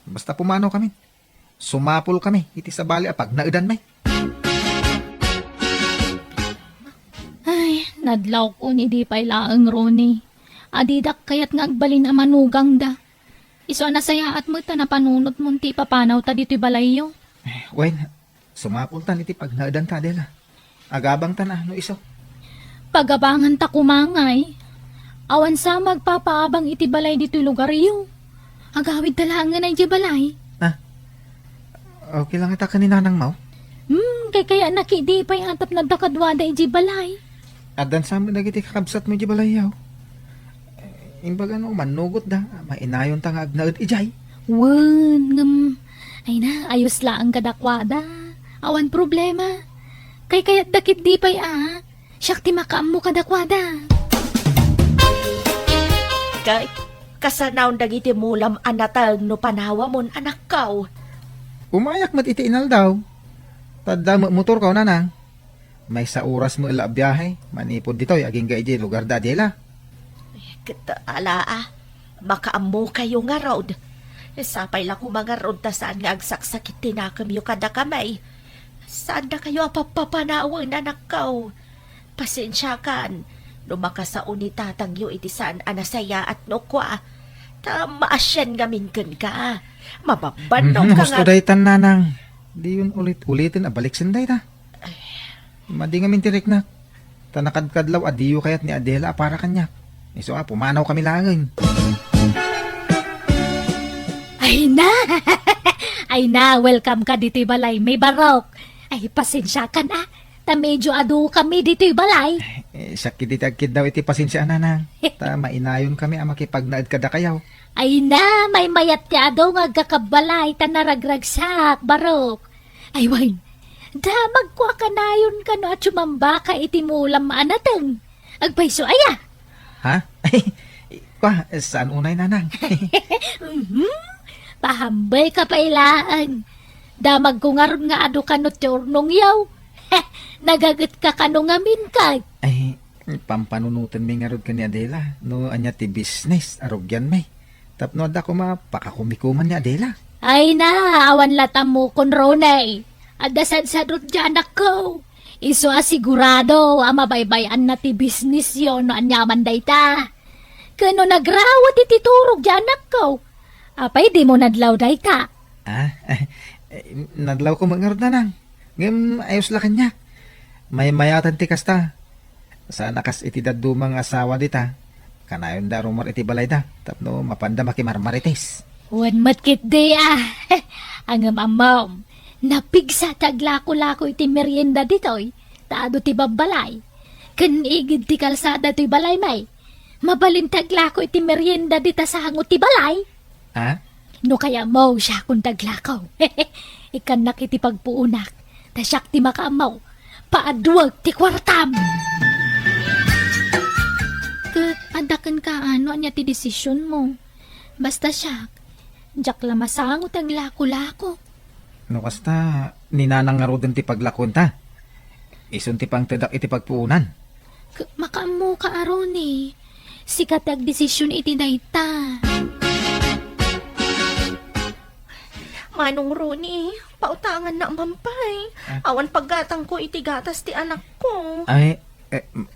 Basta pumanaw kami. Sumapol kami. Iti sa bali pag naudan may. Ay, nadlaw ko ni di pa ilaang Ronnie. Adidak kayat nga agbalin a manugang da. Iso na saya at mo ta na panunot mo ti papanaw ta dito'y balayo. Wen, sumapol tan iti pag naudan ta, Adela. Agabang ta na, no iso. Pagabangan ta kumangay. Awan sa magpapaabang iti balay dito'y lugar iyo. Agawid talangan ay di balay. Okay lang ita kanina nang mau. Kaya nakidi pa yung atap na dakadwada ay di balay. Adan sa amin nagiti kakabsat mo di balayaw. Imbaga no, manugot da. Mainayon tangag na ijay. Ay na, ayos lang ang kadakwada. Awan problema. Kaya't dakit di pa'y siyak ti makaam mo kadakwada. Kay, kasanaw dagiti mulam anatag no panawa mon anak kaw. Umayak mat iti inal daw. Tadda motor ka nanang. May sa oras mo ila biyahe. Manipod dito, aging gaiji lugar da dila. Kita ala makaammo kayo nga road. Sapay lang ko mga road ta saan nga agsaksakit tinakam yung kada kamay. Saan na kayo apapapanawan anak kaw? Pasensya kan. Lumakasaon ni tatang yu iti saan anasaya at nukwa. Maasyan gamin ka. Mababanong ka Gusto nga. day tan nanang. Di yun ulitin abalik sinday ta. Madi nga mintirik na. Tanakadkadlaw adiyo kayat ni Adela para kanya. Iso pumanaw kami langin. Ay na! Ay na, welcome ka dito'y balay. May barok. Ay, pasensya ka na. Ta medyo adu kami dito'y balay. Sakit ditagkid daw iti pasensya nanang. Ta mainayon kami ang makipagnaad kada kayaw. Ay na, may mayat ka daw nga gakabalay. Ta naragragsak, barok. Ay, wain. Damag ko ka na yun ka no at sumamba ka iti mulam maanatang. Agpaiso, aya. Ha? Kwa, saan unay nanang? Pahambay ka pa ilaan. Damag ko nga ron nga adu ka no turnong yaw. Nagagat ka kanungamin ka. Ay, pampanunutan mi nga rod ka ni Adela. No, anya ti business, arugyan may. Tapno ada ko mapakakumikuman ni Adela. Ay na, awan latam mo kon ronay. Adasan sa rod dyan ako. Iso asigurado, mabaybayan na ti business yon no anyaman day ta. Kano nagrawat iti turog dyan ako. Apay di mo nadlaw day ta. Nadlaw ko mangarod na nang. Ngam, ayos la kanya. May mayatan ti kasta. Sa nakas iti dadumang asawa dita. Kanayon da rumor iti balay da. Tapno mapanda makimarmarites. Wan matkit di Ang amam. Napigsa taglako-lako iti merienda ditoy. Taado ti babalay. Kanigid ti kalsada ti balay may. Mabalin taglako iti merienda dita sa hangot ti balay. No kaya mo siya kung taglakaw. Ikan nakiti pagpuunak. Tasyak ti makamaw. Paadwag ti kwartam. Adakan ka ano anya ti desisyon mo. Basta siya. Diyak lamasangot ang lako-lako. No kasta, ninanang nga rodin ti paglakon ta. Isun ti pang tadak iti pagpuunan. Makamu ka aron eh. Sikat ag desisyon iti dayta. Manong Ronnie, pautangan na mampay. Awan paggatang ko iti gatas ti anak ko. Ay,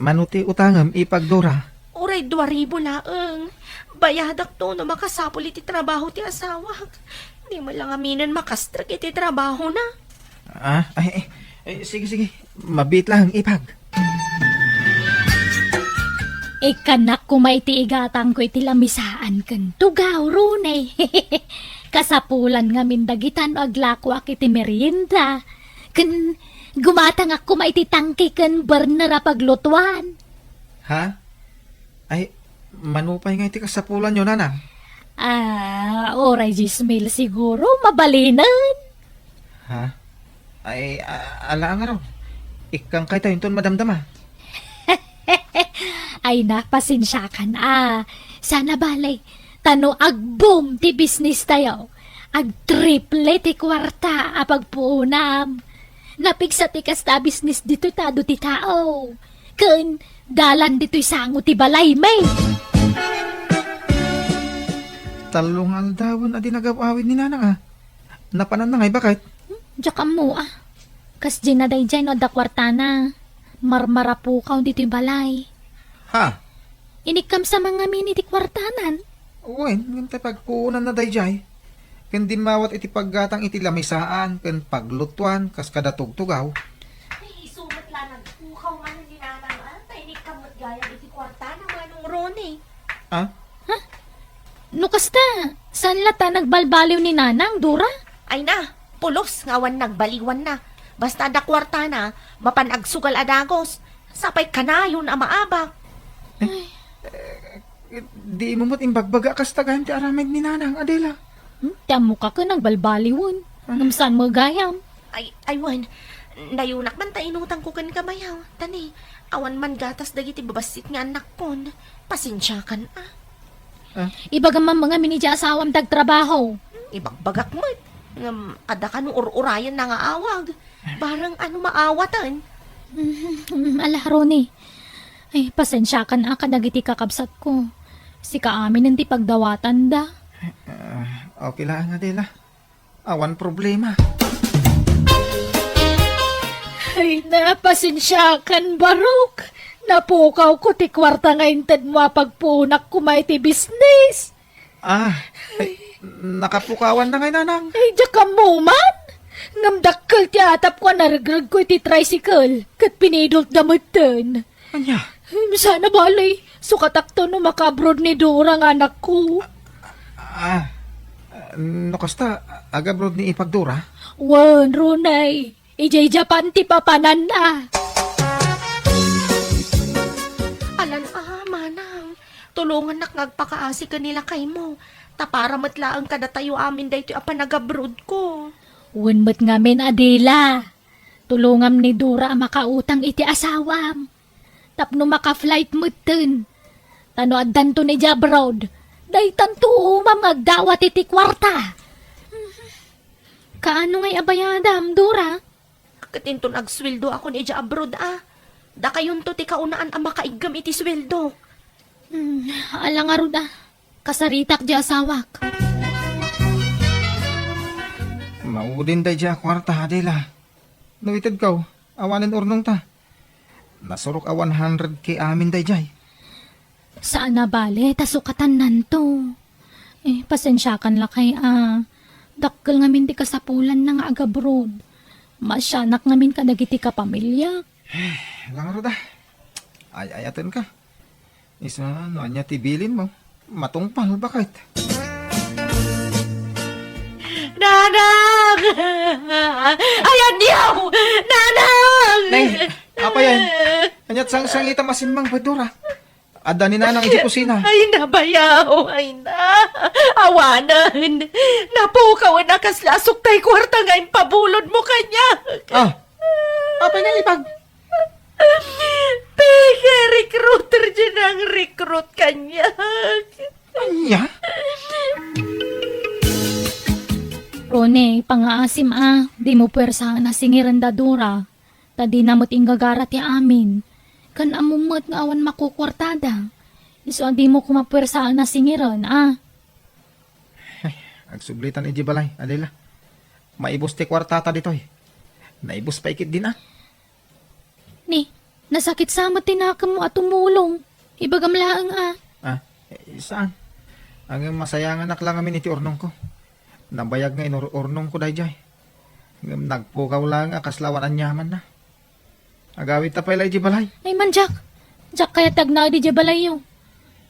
manuti utangam ipagdora. Uray 2,000 laeng. Bayadak to no makasapol iti trabaho ti asawa. Di mo lang aminan makastrag iti trabaho na. Sige. Mabit lang ipag. Ikanak ko maiti igatang ko iti lamisaan kan tugaw runay. Kasapulan nga mindagitan o aglako ak iti merienda. Kan gumatang ako maiti tangki kan bernera paglutuan. Ha? Ay, manupay nga iti kasapulan yun, nanang. Oray Gismail siguro, mabalinan. Ha? Ay, ala nga raw. Ikang kay tayo ton madamdama. Ay napasensyakan Sana balay, tano agboom ti business tayo. Ag-triple ti kwarta pagpuunam. Napigsa ti kasta business dito tado ti tao. Kun dalan dito'y sango ti balay may. Talong aldawon adi nagawawid ni nanang Napanan na ngay bakit? Diyak mo Kas dinaday dyan o da kwarta na. Marmara po ka dito'y balay. Ha? Inikam sa mga mini ti kwartanan. Uwen, yung pagpuunan na dayjay. Kundi mawat iti paggatang iti lamisaan, kun paglutuan, kas kada tugtugaw. Ay, sumat lang nagpukaw man ni nanang Tainik kamot gaya iti kwarta na manong Ronnie. No kasta, Saan lata nagbalbaliw ni Nanang, Dura? Ay na, pulos ngawan nagbaliwan na. Basta da kwarta na, mapanagsugal adagos. Sapay kanayon ang maabak. Di mo mo't imbagbaga kas tagayan ti aramid ni Nanang, Adela. Tamo ka ka nagbalbaliwon. Namsan mo gayam. Ay, wan. Nayunak man ta inutang ko kan kamayaw. Tani, awan man gatas dagiti babasit nga anak kon. Pasensya kan Ibagaman mga minidya asawam tagtrabaho. Ibagbagak mo. Ada ka nung urayan na nga awag. Barang ano maawatan. Ala, Roni. Ay, pasensya ka na kadagiti kakabsat ko. Si kaamin nanti pagdawatan da. Okay lang, Adela. Awan problema. Ay na, pasensyakan, Barok. Napukaw ko ti kwarta nga intad mo pagpunak kumay ti business. Nakapukawan na ngay, Nanang. Ay, diya ka mo man. Ngamdakkel ti atap ko naragrag ko ti tricycle. Kat pinidult damutan. Anya? Sana balay. Sukatakto no makabrod ni Dora nga anak ko. Nakasta, agabrod ni Ipagdura? Wan, Runay. Ijay Japan ti papanan na. Alan manang. Tulungan nak ngagpakaasi kanila kay mo. Tapara matlaang kada tayo amin dahito apanagabrod ko. Wan mo't ngamin, Adela. Tulungam ni Dura makautang iti asawam. Tapno maka-flight mo't dun. Tano addan to ni Jabrod. Day tanto magdawat iti kwarta. Kaano ngay abayadam, Dura? Katinton agsweldo ako ni abroad Da kayon to ti kaunaan ang makaigam iti sweldo. Alang aruda. Kasaritak di asawak. Maudin day dya kwarta, Adela. Nuitid kaw, awanin urnong ta. Nasurok a 100K amin day jay. Saan na bale, tasukatan nanto. Pasensyakan lakay Dakkel ngamin ti kasapulan na nga agabrod. Masyanak ngamin kadagiti ka pamilya. Langaro da. Ay-ayatin ka. Isa no anya tibilin mo. Matungpal bakit? Nanang! Ayan niyaw! Nanang! Nay, apa yan? Anyat sang salita masimbang Badura. Ada ni Nanang iti kusina. Ay nabayaw! Ay na! Awanan! Napukaw na kaslasok tay kwarta nga impabulod mo kanya! Apa nga ipag? Peke, recruiter dyan ang recruit kanya. Anya? Rone, pangaasim di mo pwersahan na singiran da Dura. Tadi namot inggagara ti amin. Kan amumot nga awan makukwartada. Iso di mo kumapwersahan na singiran, Agsublitan iji balay, Adela. Maibos ti kwartata ditoy. Naibos pa ikit din Ni, nasakit samot tinakam mo at tumulong. Ibagam laang Saan? Ang masayangan lang amin iti ornong ko. Nabayag nga ornong ko dayjay. Nagpukaw lang kaslawan anyaman na. Agawit ta pala iji balay. Ay man, Jack. Jack kaya tagna di balay yo.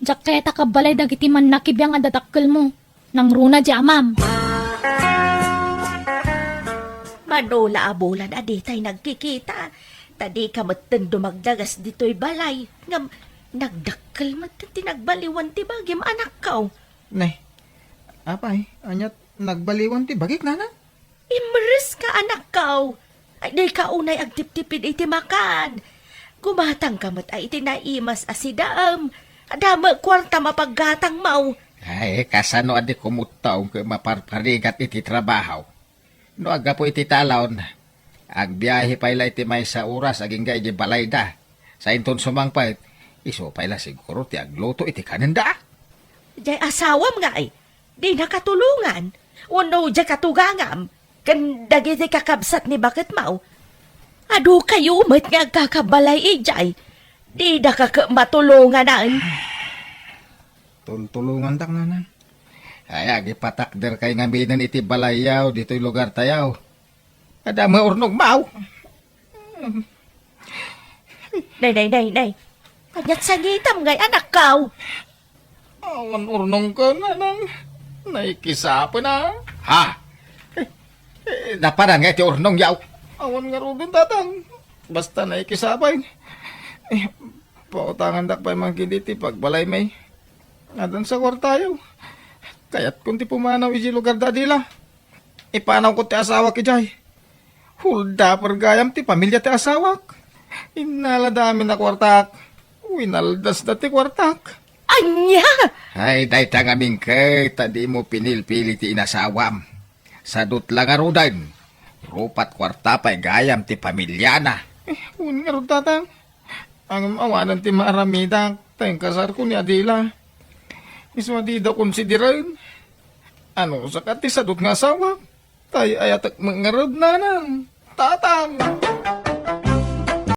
Jack kaya takabalay dagiti man nakibiyang adatakkel mo. Nang runa di amam. Manola abulan aditay nagkikita. Tadi ka matan dumagdagas dito'y balay. Ngam, nagdakkel matan tinagbaliwan ti bagim anak ka. Nay, apay, anyat nagbaliwan ti bagik nana? Imres ka anak ka. Ay, di ka unay agtip-tipid iti makan. Gumatang kamot ay iti naimas asidaam. Adama kwarta mapaggatang mau. Ay, kasano adi kumutaw ka maparparigat iti trabaho. No aga po iti talon. Agbiyahe paila iti may sa oras aging ga iti balay da. Sa inton sumangpait, iso paila siguro ti agluto iti kananda. Jay asawam nga ay. Di nakatulungan. Uno jay katugangam. Kan dagiti kakabsat ni bakit mau. Adu kayo umat nga kakabalay ijay. Di na matulungan na. Tulungan tak nanan. Ay, agipatakder kay ngaminan iti balayaw dito'y lugar tayaw. Ada maurnog mau. Nay. Kanyat sangitam ngay anak kaw. Awan urnong ka nanang. Naikisa pa na. Ha? Napanan nga iti urnong yaw. Awan nga ro din tatang. Basta naikisabay. Pautangan dak pa mang kiniti pagbalay may. Adan sa kwartayo. Kaya't kunti pumanaw iji lugar dadila. Ipanaw ko ti asawa ki Jay. Hulda pergayam ti pamilya ti asawak. Inala dami na kwartak. Winaldas na ti kwartak. Anya! Ay, day tangaming kay, tadi mo pinilpili ti inasawam. Sadot lang arudan. Rupat kwarta pa'y gayam ti pamilya na. Un nga tatang. Ang awanan ti maaramidak. Tayong kasar ko ni Adila. Iswa di daw konsideran. Ano sa kati sadot nga asawa? Tay ayatak mangarod na ng tatang.